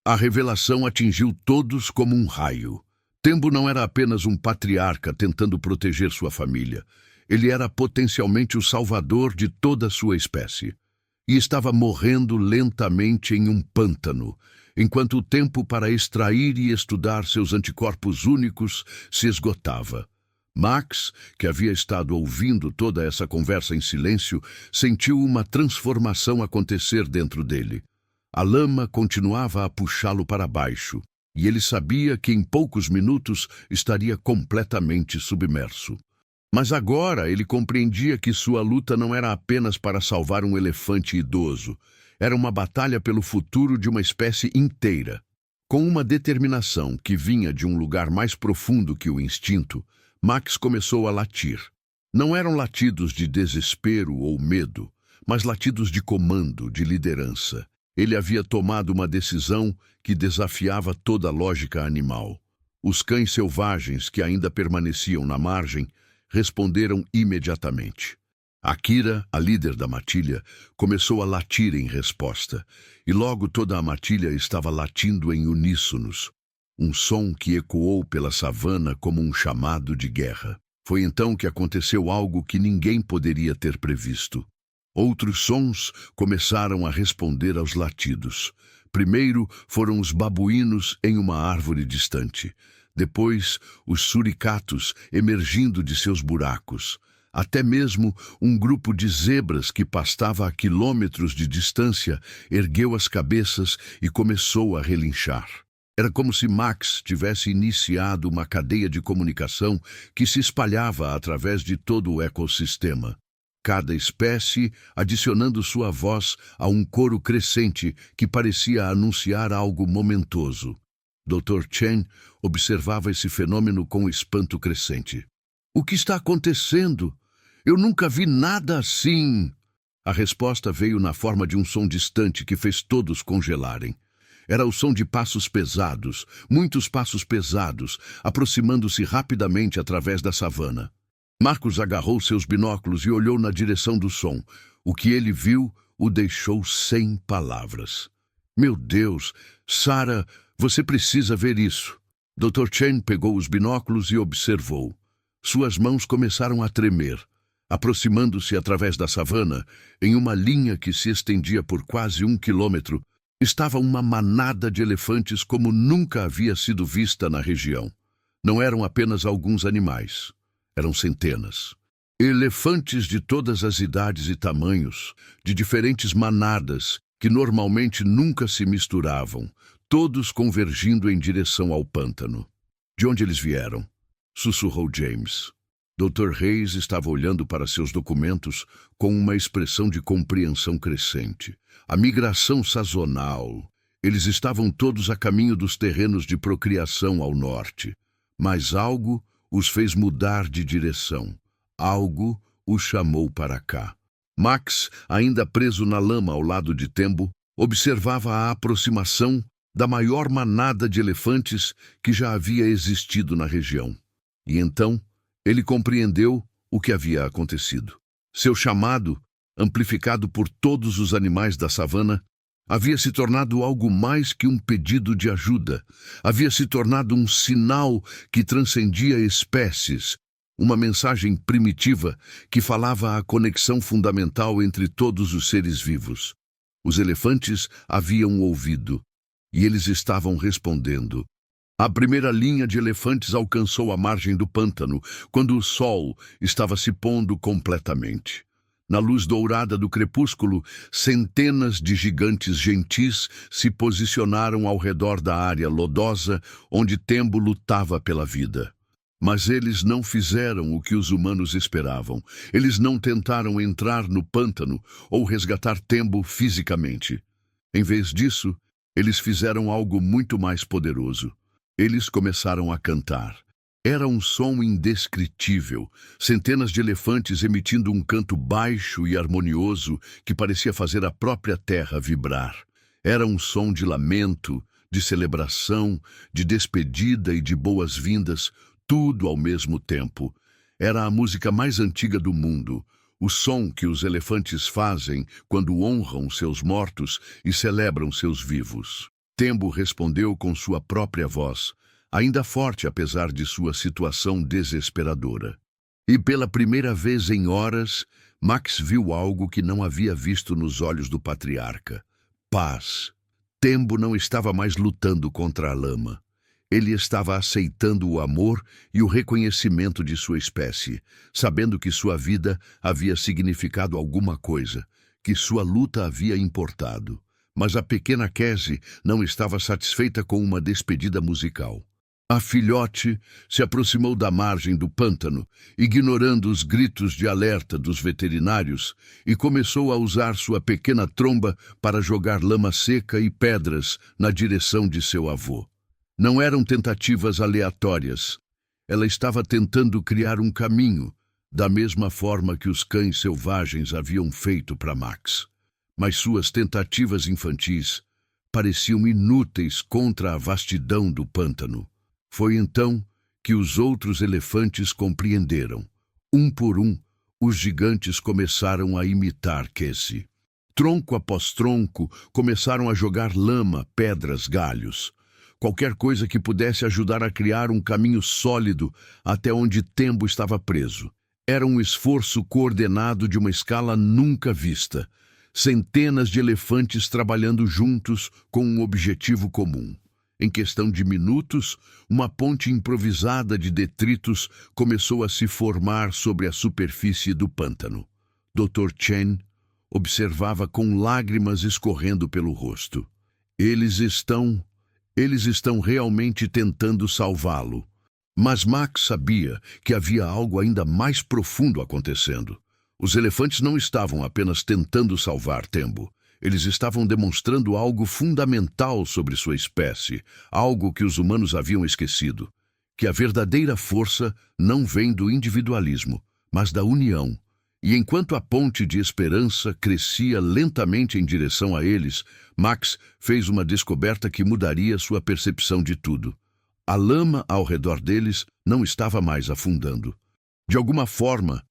A revelação atingiu todos como um raio. Tembo não era apenas um patriarca tentando proteger sua família. Ele era potencialmente o salvador de toda a sua espécie. E estava morrendo lentamente em um pântano, enquanto o tempo para extrair e estudar seus anticorpos únicos se esgotava. Max, que havia estado ouvindo toda essa conversa em silêncio, sentiu uma transformação acontecer dentro dele. A lama continuava a puxá-lo para baixo, e ele sabia que em poucos minutos estaria completamente submerso. Mas agora ele compreendia que sua luta não era apenas para salvar um elefante idoso. Era uma batalha pelo futuro de uma espécie inteira. Com uma determinação que vinha de um lugar mais profundo que o instinto, Max começou a latir. Não eram latidos de desespero ou medo, mas latidos de comando, de liderança. Ele havia tomado uma decisão que desafiava toda a lógica animal. Os cães selvagens que ainda permaneciam na margem responderam imediatamente. Akira, a líder da matilha, começou a latir em resposta, e logo toda a matilha estava latindo em uníssonos, um som que ecoou pela savana como um chamado de guerra. Foi então que aconteceu algo que ninguém poderia ter previsto. Outros sons começaram a responder aos latidos. Primeiro foram os babuínos em uma árvore distante. Depois, os suricatos emergindo de seus buracos. Até mesmo um grupo de zebras que pastava a quilômetros de distância ergueu as cabeças e começou a relinchar. Era como se Max tivesse iniciado uma cadeia de comunicação que se espalhava através de todo o ecossistema. Cada espécie adicionando sua voz a um coro crescente que parecia anunciar algo momentoso. Dr. Chen observava esse fenômeno com espanto crescente. "O que está acontecendo? Eu nunca vi nada assim!" A resposta veio na forma de um som distante que fez todos congelarem. Era o som de passos pesados, muitos passos pesados, aproximando-se rapidamente através da savana. Marcos agarrou seus binóculos e olhou na direção do som. O que ele viu o deixou sem palavras. "Meu Deus, Sarah, você precisa ver isso." Dr. Chen pegou os binóculos e observou. Suas mãos começaram a tremer, aproximando-se através da savana, em uma linha que se estendia por quase 1 quilômetro. Estava uma manada de elefantes como nunca havia sido vista na região. Não eram apenas alguns animais, eram centenas. Elefantes de todas as idades e tamanhos, de diferentes manadas, que normalmente nunca se misturavam, todos convergindo em direção ao pântano. "De onde eles vieram?" sussurrou James. Dr. Reis estava olhando para seus documentos com uma expressão de compreensão crescente. A migração sazonal. Eles estavam todos a caminho dos terrenos de procriação ao norte. Mas algo os fez mudar de direção. Algo os chamou para cá. Max, ainda preso na lama ao lado de Tembo, observava a aproximação da maior manada de elefantes que já havia existido na região. E então, ele compreendeu o que havia acontecido. Seu chamado, amplificado por todos os animais da savana, havia se tornado algo mais que um pedido de ajuda. Havia se tornado um sinal que transcendia espécies, uma mensagem primitiva que falava a conexão fundamental entre todos os seres vivos. Os elefantes haviam ouvido, e eles estavam respondendo. A primeira linha de elefantes alcançou a margem do pântano, quando o sol estava se pondo completamente. Na luz dourada do crepúsculo, centenas de gigantes gentis se posicionaram ao redor da área lodosa onde Tembo lutava pela vida. Mas eles não fizeram o que os humanos esperavam. Eles não tentaram entrar no pântano ou resgatar Tembo fisicamente. Em vez disso, eles fizeram algo muito mais poderoso. Eles começaram a cantar. Era um som indescritível, centenas de elefantes emitindo um canto baixo e harmonioso que parecia fazer a própria terra vibrar. Era um som de lamento, de celebração, de despedida e de boas-vindas, tudo ao mesmo tempo. Era a música mais antiga do mundo, o som que os elefantes fazem quando honram seus mortos e celebram seus vivos. Tembo respondeu com sua própria voz, ainda forte apesar de sua situação desesperadora. E pela primeira vez em horas, Max viu algo que não havia visto nos olhos do patriarca: paz. Tembo não estava mais lutando contra a lama. Ele estava aceitando o amor e o reconhecimento de sua espécie, sabendo que sua vida havia significado alguma coisa, que sua luta havia importado. Mas a pequena Cassie não estava satisfeita com uma despedida musical. A filhote se aproximou da margem do pântano, ignorando os gritos de alerta dos veterinários, e começou a usar sua pequena tromba para jogar lama seca e pedras na direção de seu avô. Não eram tentativas aleatórias. Ela estava tentando criar um caminho, da mesma forma que os cães selvagens haviam feito para Max. Mas suas tentativas infantis pareciam inúteis contra a vastidão do pântano. Foi então que os outros elefantes compreenderam. Um por um, os gigantes começaram a imitar Cassie. Tronco após tronco, começaram a jogar lama, pedras, galhos. Qualquer coisa que pudesse ajudar a criar um caminho sólido até onde Tembo estava preso. Era um esforço coordenado de uma escala nunca vista. Centenas de elefantes trabalhando juntos com um objetivo comum. Em questão de minutos, uma ponte improvisada de detritos começou a se formar sobre a superfície do pântano. Dr. Chen observava com lágrimas escorrendo pelo rosto. Eles estão realmente tentando salvá-lo. Mas Max sabia que havia algo ainda mais profundo acontecendo. Os elefantes não estavam apenas tentando salvar Tembo. Eles estavam demonstrando algo fundamental sobre sua espécie, algo que os humanos haviam esquecido, que a verdadeira força não vem do individualismo, mas da união. E enquanto a ponte de esperança crescia lentamente em direção a eles, Max fez uma descoberta que mudaria sua percepção de tudo. A lama ao redor deles não estava mais afundando. De alguma forma,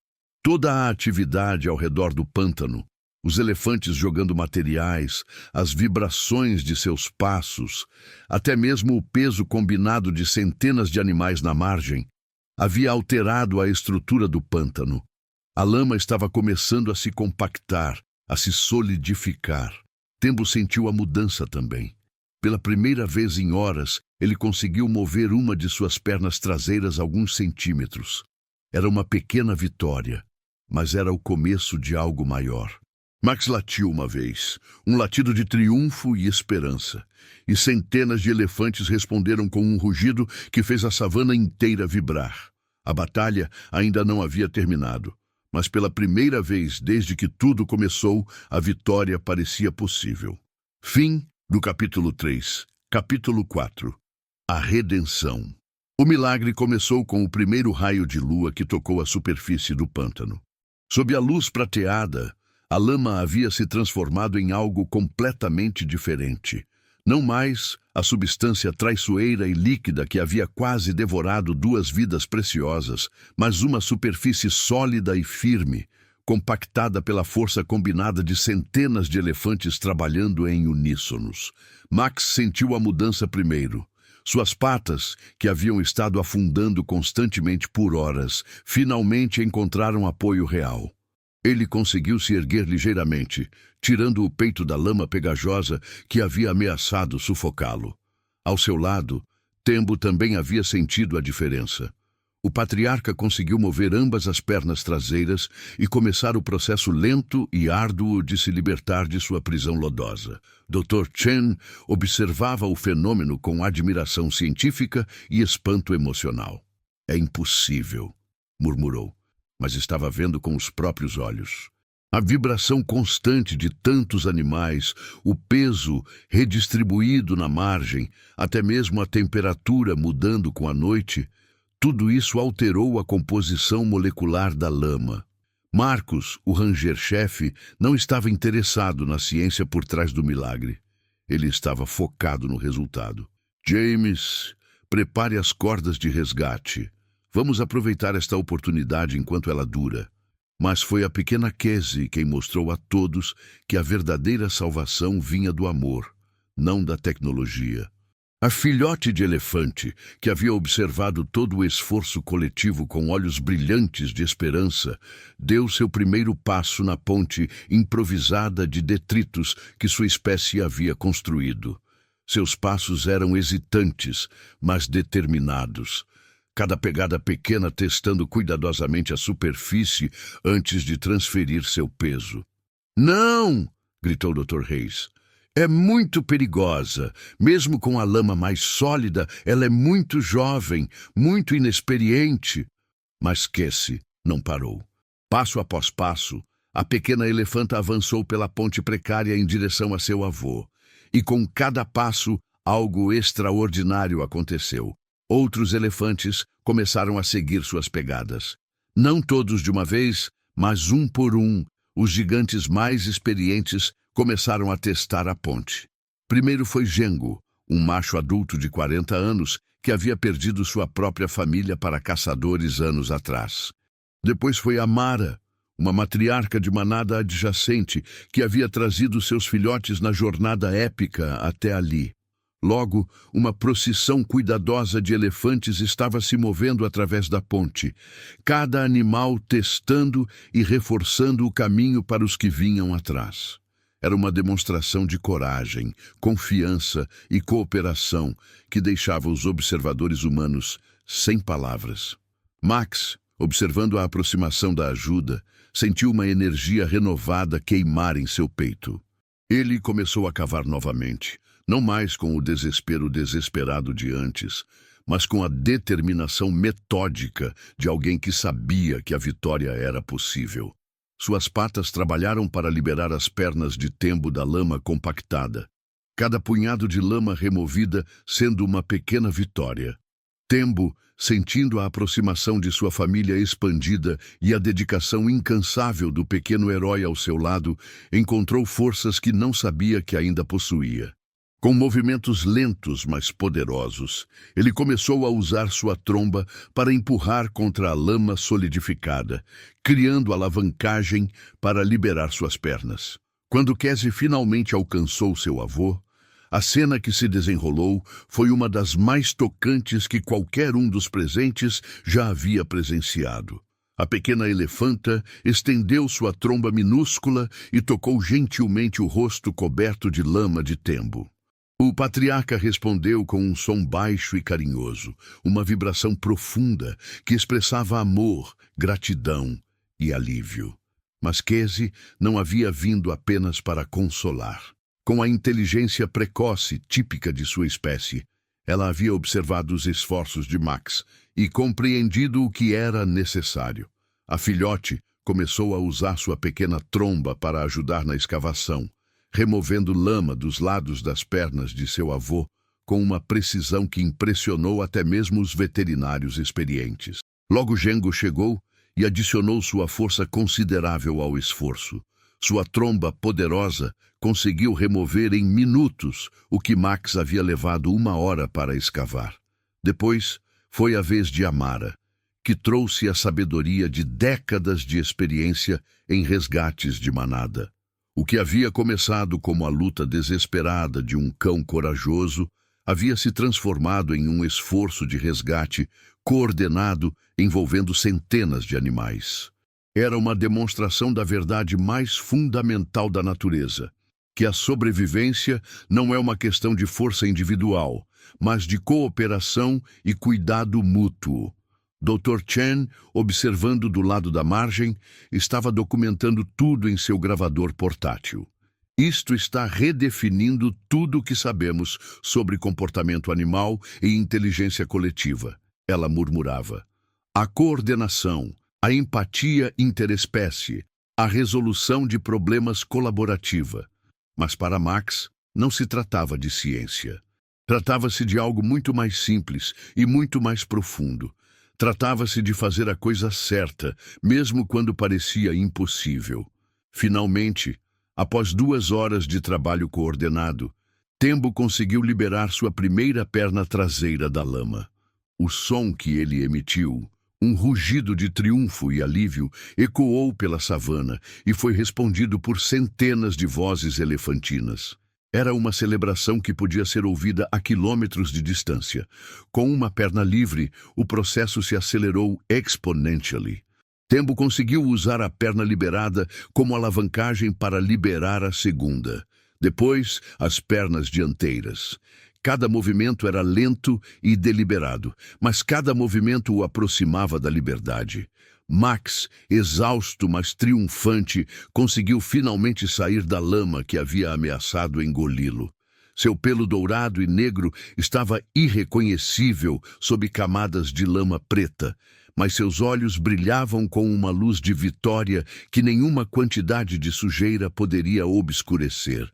toda a atividade ao redor do pântano, os elefantes jogando materiais, as vibrações de seus passos, até mesmo o peso combinado de centenas de animais na margem, havia alterado a estrutura do pântano. A lama estava começando a se compactar, a se solidificar. Tembo sentiu a mudança também. Pela primeira vez em horas, ele conseguiu mover uma de suas pernas traseiras alguns centímetros. Era uma pequena vitória, mas era o começo de algo maior. Max latiu uma vez, um latido de triunfo e esperança, e centenas de elefantes responderam com um rugido que fez a savana inteira vibrar. A batalha ainda não havia terminado, mas pela primeira vez desde que tudo começou, a vitória parecia possível. Fim do capítulo 3. Capítulo 4. A redenção. O milagre começou com o primeiro raio de lua que tocou a superfície do pântano. Sob a luz prateada, a lama havia se transformado em algo completamente diferente. Não mais a substância traiçoeira e líquida que havia quase devorado duas vidas preciosas, mas uma superfície sólida e firme, compactada pela força combinada de centenas de elefantes trabalhando em uníssonos. Max sentiu a mudança primeiro. Suas patas, que haviam estado afundando constantemente por horas, finalmente encontraram apoio real. Ele conseguiu se erguer ligeiramente, tirando o peito da lama pegajosa que havia ameaçado sufocá-lo. Ao seu lado, Tembo também havia sentido a diferença. O patriarca conseguiu mover ambas as pernas traseiras e começar o processo lento e árduo de se libertar de sua prisão lodosa. Dr. Chen observava o fenômeno com admiração científica e espanto emocional. "É impossível", murmurou, mas estava vendo com os próprios olhos. A vibração constante de tantos animais, o peso redistribuído na margem, até mesmo a temperatura mudando com a noite, tudo isso alterou a composição molecular da lama. Marcos, o ranger-chefe, não estava interessado na ciência por trás do milagre. Ele estava focado no resultado. "James, prepare as cordas de resgate. Vamos aproveitar esta oportunidade enquanto ela dura. Mas foi a pequena Casey quem mostrou a todos que a verdadeira salvação vinha do amor, não da tecnologia. A filhote de elefante, que havia observado todo o esforço coletivo com olhos brilhantes de esperança, deu seu primeiro passo na ponte improvisada de detritos que sua espécie havia construído. Seus passos eram hesitantes, mas determinados. Cada pegada pequena testando cuidadosamente a superfície antes de transferir seu peso. "Não!" gritou Dr. Hayes. "É muito perigosa. Mesmo com a lama mais sólida, ela é muito jovem, muito inexperiente." Mas Casey não parou. Passo após passo, a pequena elefanta avançou pela ponte precária em direção a seu avô. E com cada passo, algo extraordinário aconteceu. Outros elefantes começaram a seguir suas pegadas. Não todos de uma vez, mas um por um, os gigantes mais experientes começaram a testar a ponte. Primeiro foi Gengo, um macho adulto de 40 anos que havia perdido sua própria família para caçadores anos atrás. Depois foi Amara, uma matriarca de manada adjacente que havia trazido seus filhotes na jornada épica até ali. Logo, uma procissão cuidadosa de elefantes estava se movendo através da ponte, cada animal testando e reforçando o caminho para os que vinham atrás. Era uma demonstração de coragem, confiança e cooperação que deixava os observadores humanos sem palavras. Max, observando a aproximação da ajuda, sentiu uma energia renovada queimar em seu peito. Ele começou a cavar novamente, não mais com o desespero desesperado de antes, mas com a determinação metódica de alguém que sabia que a vitória era possível. Suas patas trabalharam para liberar as pernas de Tembo da lama compactada, cada punhado de lama removida sendo uma pequena vitória. Tembo, sentindo a aproximação de sua família expandida e a dedicação incansável do pequeno herói ao seu lado, encontrou forças que não sabia que ainda possuía. Com movimentos lentos, mas poderosos, ele começou a usar sua tromba para empurrar contra a lama solidificada, criando alavancagem para liberar suas pernas. Quando Casey finalmente alcançou seu avô, a cena que se desenrolou foi uma das mais tocantes que qualquer um dos presentes já havia presenciado. A pequena elefanta estendeu sua tromba minúscula e tocou gentilmente o rosto coberto de lama de Tembo. O patriarca respondeu com um som baixo e carinhoso, uma vibração profunda que expressava amor, gratidão e alívio. Mas Casey não havia vindo apenas para consolar. Com a inteligência precoce típica de sua espécie, ela havia observado os esforços de Max e compreendido o que era necessário. A filhote começou a usar sua pequena tromba para ajudar na escavação, removendo lama dos lados das pernas de seu avô com uma precisão que impressionou até mesmo os veterinários experientes. Logo Gengo chegou e adicionou sua força considerável ao esforço. Sua tromba poderosa conseguiu remover em minutos o que Max havia levado 1 hora para escavar. Depois foi a vez de Amara, que trouxe a sabedoria de décadas de experiência em resgates de manada. O que havia começado como a luta desesperada de um cão corajoso havia se transformado em um esforço de resgate coordenado envolvendo centenas de animais. Era uma demonstração da verdade mais fundamental da natureza, que a sobrevivência não é uma questão de força individual, mas de cooperação e cuidado mútuo. Dr. Chen, observando do lado da margem, estava documentando tudo em seu gravador portátil. Isto está redefinindo tudo o que sabemos sobre comportamento animal e inteligência coletiva, ela murmurava. A coordenação, a empatia interespécie, a resolução de problemas colaborativa. Mas para Max, não se tratava de ciência. Tratava-se de algo muito mais simples e muito mais profundo. Tratava-se de fazer a coisa certa, mesmo quando parecia impossível. Finalmente, após 2 horas de trabalho coordenado, Tembo conseguiu liberar sua primeira perna traseira da lama. O som que ele emitiu, Um rugido de triunfo e alívio ecoou pela savana e foi respondido por centenas de vozes elefantinas. Era uma celebração que podia ser ouvida a quilômetros de distância. Com uma perna livre, o processo se acelerou exponentially. Tembo conseguiu usar a perna liberada como alavancagem para liberar a segunda. Depois, as pernas dianteiras. Cada movimento era lento e deliberado, mas cada movimento o aproximava da liberdade. Max, exausto mas triunfante, conseguiu finalmente sair da lama que havia ameaçado engoli-lo. Seu pelo dourado e negro estava irreconhecível sob camadas de lama preta, mas seus olhos brilhavam com uma luz de vitória que nenhuma quantidade de sujeira poderia obscurecer.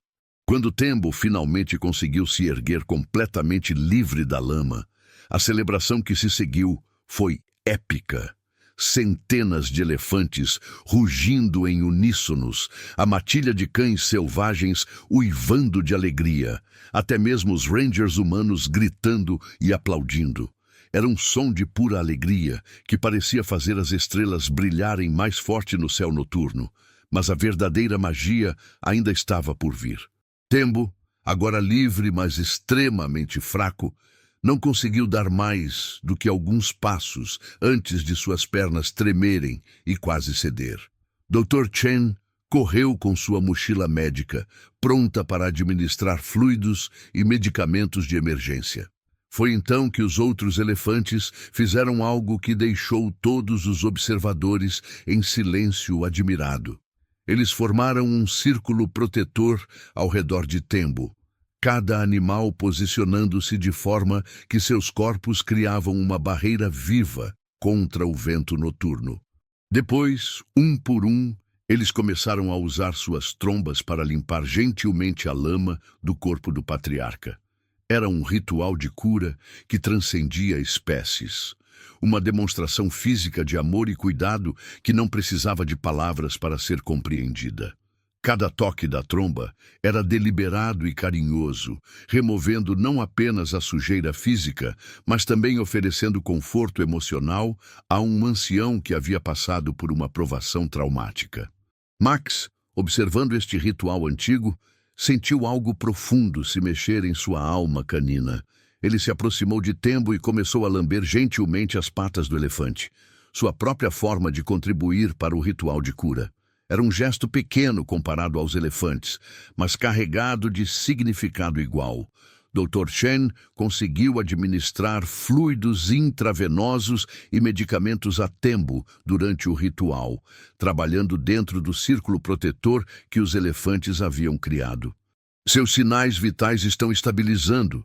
Quando Tembo finalmente conseguiu se erguer completamente livre da lama, a celebração que se seguiu foi épica. Centenas de elefantes rugindo em uníssonos, a matilha de cães selvagens uivando de alegria, até mesmo os rangers humanos gritando e aplaudindo. Era um som de pura alegria que parecia fazer as estrelas brilharem mais forte no céu noturno, mas a verdadeira magia ainda estava por vir. Tembo, agora livre, mas extremamente fraco, não conseguiu dar mais do que alguns passos antes de suas pernas tremerem e quase ceder. Dr. Chen correu com sua mochila médica, pronta para administrar fluidos e medicamentos de emergência. Foi então que os outros elefantes fizeram algo que deixou todos os observadores em silêncio admirado. Eles formaram um círculo protetor ao redor de Tembo, cada animal posicionando-se de forma que seus corpos criavam uma barreira viva contra o vento noturno. Depois, um por um, eles começaram a usar suas trombas para limpar gentilmente a lama do corpo do patriarca. Era um ritual de cura que transcendia espécies. Uma demonstração física de amor e cuidado que não precisava de palavras para ser compreendida. Cada toque da tromba era deliberado e carinhoso, removendo não apenas a sujeira física, mas também oferecendo conforto emocional a um ancião que havia passado por uma provação traumática. Max, observando este ritual antigo, sentiu algo profundo se mexer em sua alma canina. Ele se aproximou de Tembo e começou a lamber gentilmente as patas do elefante, sua própria forma de contribuir para o ritual de cura. Era um gesto pequeno comparado aos elefantes, mas carregado de significado igual. Dr. Chen conseguiu administrar fluidos intravenosos e medicamentos a Tembo durante o ritual, trabalhando dentro do círculo protetor que os elefantes haviam criado. Seus sinais vitais estão estabilizando,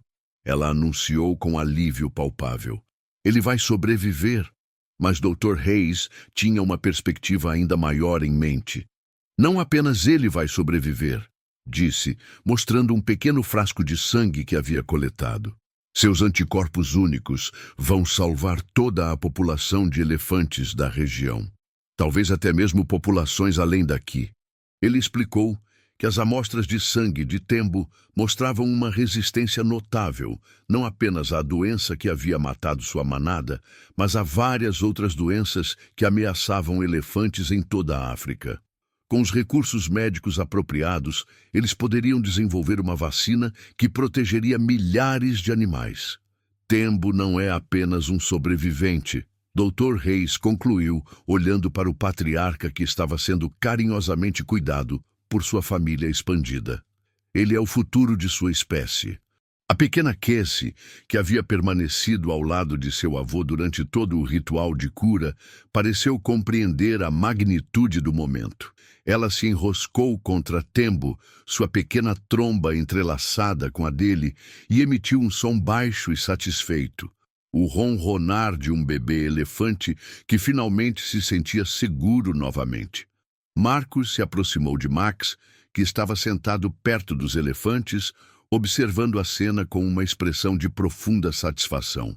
ela anunciou com alívio palpável. Ele vai sobreviver. Mas Dr. Hayes tinha uma perspectiva ainda maior em mente. Não apenas ele vai sobreviver, disse, mostrando um pequeno frasco de sangue que havia coletado. Seus anticorpos únicos vão salvar toda a população de elefantes da região. Talvez até mesmo populações além daqui. Ele explicou que as amostras de sangue de Tembo mostravam uma resistência notável, não apenas à doença que havia matado sua manada, mas a várias outras doenças que ameaçavam elefantes em toda a África. Com os recursos médicos apropriados, eles poderiam desenvolver uma vacina que protegeria milhares de animais. Tembo não é apenas um sobrevivente, Dr. Hayes concluiu, olhando para o patriarca que estava sendo carinhosamente cuidado por sua família expandida. Ele é o futuro de sua espécie. A pequena Cassie, que havia permanecido ao lado de seu avô durante todo o ritual de cura, pareceu compreender a magnitude do momento. Ela se enroscou contra Tembo, sua pequena tromba entrelaçada com a dele, e emitiu um som baixo e satisfeito. O ronronar de um bebê elefante que finalmente se sentia seguro novamente. Marcus se aproximou de Max, que estava sentado perto dos elefantes, observando a cena com uma expressão de profunda satisfação.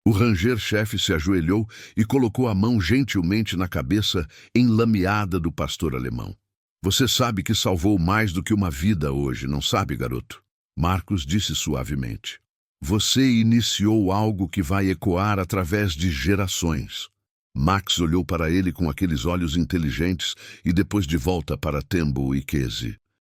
O ranger-chefe se ajoelhou e colocou a mão gentilmente na cabeça enlameada do pastor alemão. Você sabe que salvou mais do que uma vida hoje, não sabe, garoto? Marcus disse suavemente. Você iniciou algo que vai ecoar através de gerações. Max olhou para ele com aqueles olhos inteligentes e depois de volta para Tembo e Casey.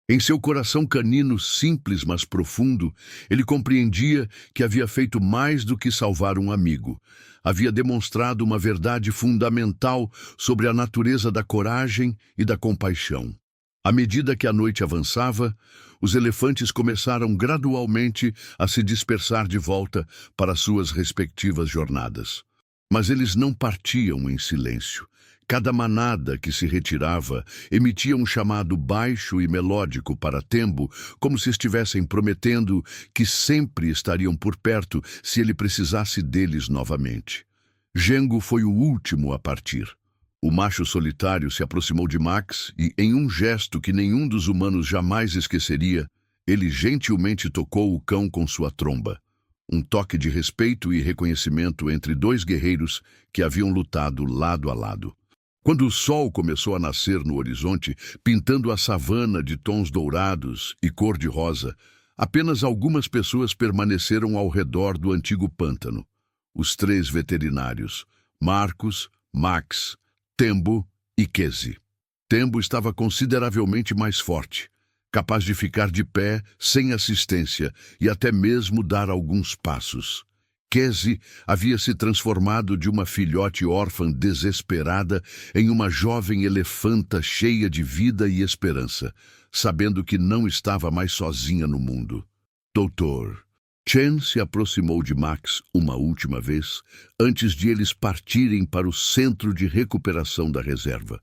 Em seu coração canino simples, mas profundo, ele compreendia que havia feito mais do que salvar um amigo. Havia demonstrado uma verdade fundamental sobre a natureza da coragem e da compaixão. À medida que a noite avançava, os elefantes começaram gradualmente a se dispersar de volta para suas respectivas jornadas. Mas eles não partiam em silêncio. Cada manada que se retirava emitia um chamado baixo e melódico para Tembo, como se estivessem prometendo que sempre estariam por perto se ele precisasse deles novamente. Gengo foi o último a partir. O macho solitário se aproximou de Max e, em um gesto que nenhum dos humanos jamais esqueceria, ele gentilmente tocou o cão com sua tromba. Um toque de respeito e reconhecimento entre dois guerreiros que haviam lutado lado a lado. Quando o sol começou a nascer no horizonte, pintando a savana de tons dourados e cor-de-rosa, apenas algumas pessoas permaneceram ao redor do antigo pântano. Os 3 veterinários, Marcos, Max, Tembo e Casey. Tembo estava consideravelmente mais forte, capaz de ficar de pé, sem assistência, e até mesmo dar alguns passos. Casey havia se transformado de uma filhote órfã desesperada em uma jovem elefanta cheia de vida e esperança, sabendo que não estava mais sozinha no mundo. Doutor, Chen se aproximou de Max uma última vez, antes de eles partirem para o centro de recuperação da reserva.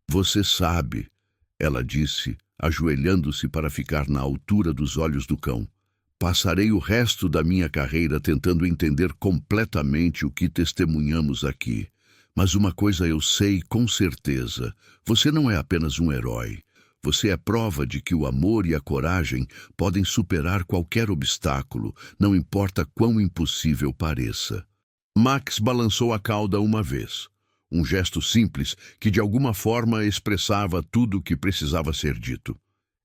Você sabe, ela disse, ajoelhando-se para ficar na altura dos olhos do cão. Passarei o resto da minha carreira tentando entender completamente o que testemunhamos aqui. Mas uma coisa eu sei com certeza, você não é apenas um herói. Você é prova de que o amor e a coragem podem superar qualquer obstáculo, não importa quão impossível pareça. Max balançou a cauda uma vez. Um gesto simples que de alguma forma expressava tudo o que precisava ser dito.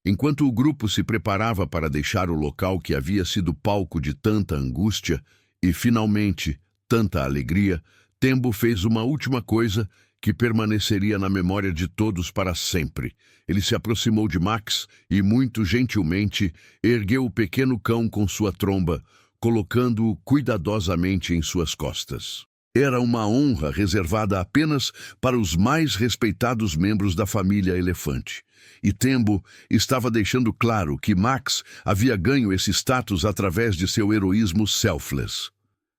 Enquanto o grupo se preparava para deixar o local que havia sido palco de tanta angústia e, finalmente, tanta alegria, Tembo fez uma última coisa que permaneceria na memória de todos para sempre. Ele se aproximou de Max e, muito gentilmente, ergueu o pequeno cão com sua tromba, colocando-o cuidadosamente em suas costas. Era uma honra reservada apenas para os mais respeitados membros da família elefante. E Tembo estava deixando claro que Max havia ganho esse status através de seu heroísmo selfless.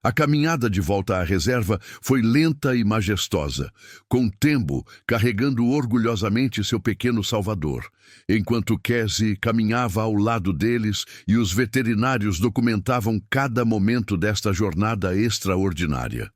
A caminhada de volta à reserva foi lenta e majestosa, com Tembo carregando orgulhosamente seu pequeno salvador, enquanto Casey caminhava ao lado deles e os veterinários documentavam cada momento desta jornada extraordinária.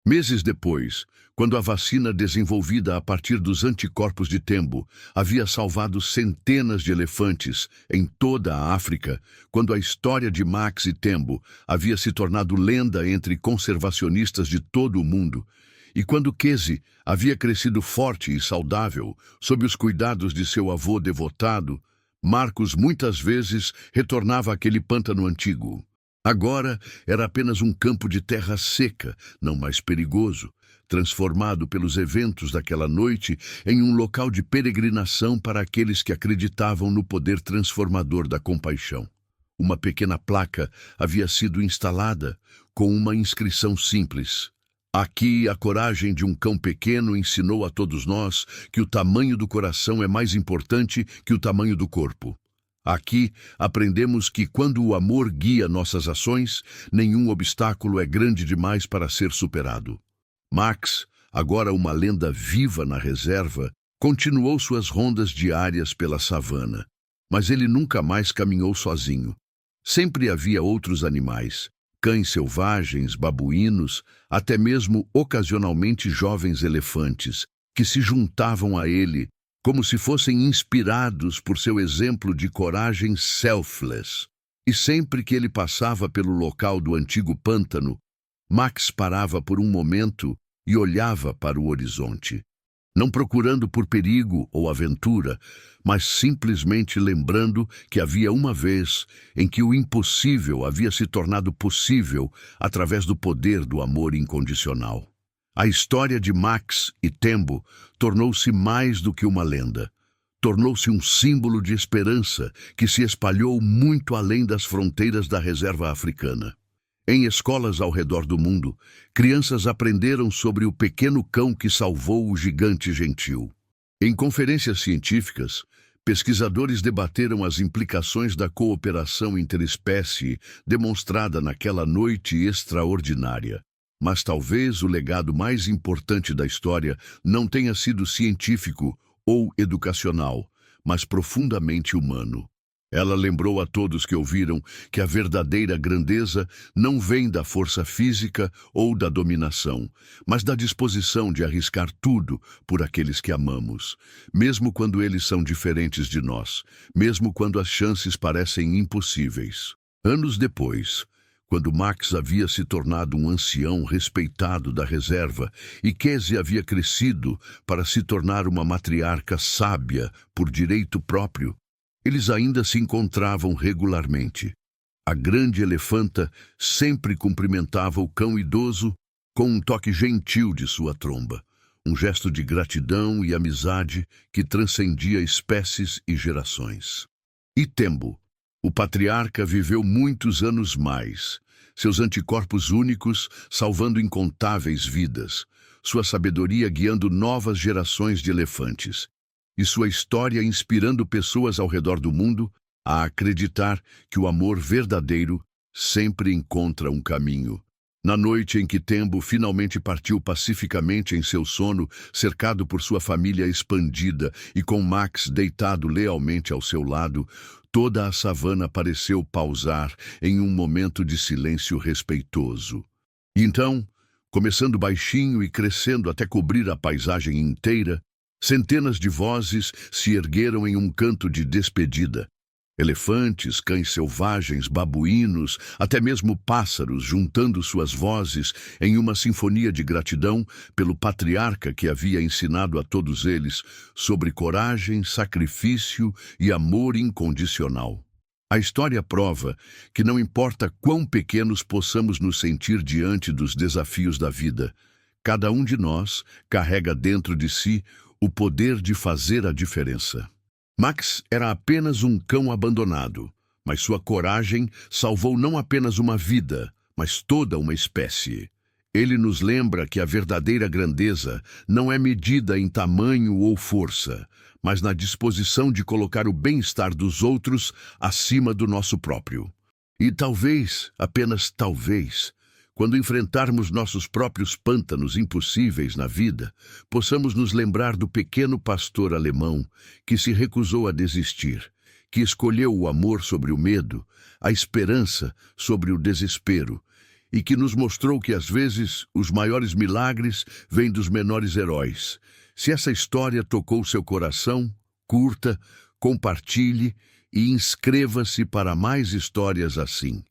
Meses depois, quando a vacina desenvolvida a partir dos anticorpos de Tembo havia salvado centenas de elefantes em toda a África, quando a história de Max e Tembo havia se tornado lenda entre conservacionistas de todo o mundo, e quando Casey havia crescido forte e saudável sob os cuidados de seu avô devotado, Marcos muitas vezes retornava àquele pântano antigo. Agora era apenas um campo de terra seca, não mais perigoso, transformado pelos eventos daquela noite em um local de peregrinação para aqueles que acreditavam no poder transformador da compaixão. Uma pequena placa havia sido instalada com uma inscrição simples. Aqui a coragem de um cão pequeno ensinou a todos nós que o tamanho do coração é mais importante que o tamanho do corpo. Aqui aprendemos que quando o amor guia nossas ações, nenhum obstáculo é grande demais para ser superado. Max, agora uma lenda viva na reserva, continuou suas rondas diárias pela savana, mas ele nunca mais caminhou sozinho. Sempre havia outros animais, cães selvagens, babuínos, até mesmo ocasionalmente jovens elefantes, que se juntavam a ele como se fossem inspirados por seu exemplo de coragem selfless. E sempre que ele passava pelo local do antigo pântano, Max parava por um momento e olhava para o horizonte, não procurando por perigo ou aventura, mas simplesmente lembrando que havia uma vez em que o impossível havia se tornado possível através do poder do amor incondicional. A história de Max e Tembo tornou-se mais do que uma lenda. Tornou-se um símbolo de esperança que se espalhou muito além das fronteiras da reserva africana. Em escolas ao redor do mundo, crianças aprenderam sobre o pequeno cão que salvou o gigante gentil. Em conferências científicas, pesquisadores debateram as implicações da cooperação interespécie demonstrada naquela noite extraordinária. Mas talvez o legado mais importante da história não tenha sido científico ou educacional, mas profundamente humano. Ela lembrou a todos que ouviram que a verdadeira grandeza não vem da força física ou da dominação, mas da disposição de arriscar tudo por aqueles que amamos, mesmo quando eles são diferentes de nós, mesmo quando as chances parecem impossíveis. Anos depois, quando Max havia se tornado um ancião respeitado da reserva e Casey havia crescido para se tornar uma matriarca sábia por direito próprio, eles ainda se encontravam regularmente. A grande elefanta sempre cumprimentava o cão idoso com um toque gentil de sua tromba, um gesto de gratidão e amizade que transcendia espécies e gerações. E Tembo, o patriarca, viveu muitos anos mais, seus anticorpos únicos salvando incontáveis vidas, sua sabedoria guiando novas gerações de elefantes, e sua história inspirando pessoas ao redor do mundo a acreditar que o amor verdadeiro sempre encontra um caminho. Na noite em que Tembo finalmente partiu pacificamente em seu sono, cercado por sua família expandida e com Max deitado lealmente ao seu lado, toda a savana pareceu pausar em um momento de silêncio respeitoso. E então, começando baixinho e crescendo até cobrir a paisagem inteira, centenas de vozes se ergueram em um canto de despedida. Elefantes, cães selvagens, babuínos, até mesmo pássaros juntando suas vozes em uma sinfonia de gratidão pelo patriarca que havia ensinado a todos eles sobre coragem, sacrifício e amor incondicional. A história prova que não importa quão pequenos possamos nos sentir diante dos desafios da vida, cada um de nós carrega dentro de si o poder de fazer a diferença. Max era apenas um cão abandonado, mas sua coragem salvou não apenas uma vida, mas toda uma espécie. Ele nos lembra que a verdadeira grandeza não é medida em tamanho ou força, mas na disposição de colocar o bem-estar dos outros acima do nosso próprio. E talvez, apenas talvez, quando enfrentarmos nossos próprios pântanos impossíveis na vida, possamos nos lembrar do pequeno pastor alemão que se recusou a desistir, que escolheu o amor sobre o medo, a esperança sobre o desespero, e que nos mostrou que às vezes os maiores milagres vêm dos menores heróis. Se essa história tocou seu coração, curta, compartilhe e inscreva-se para mais histórias assim.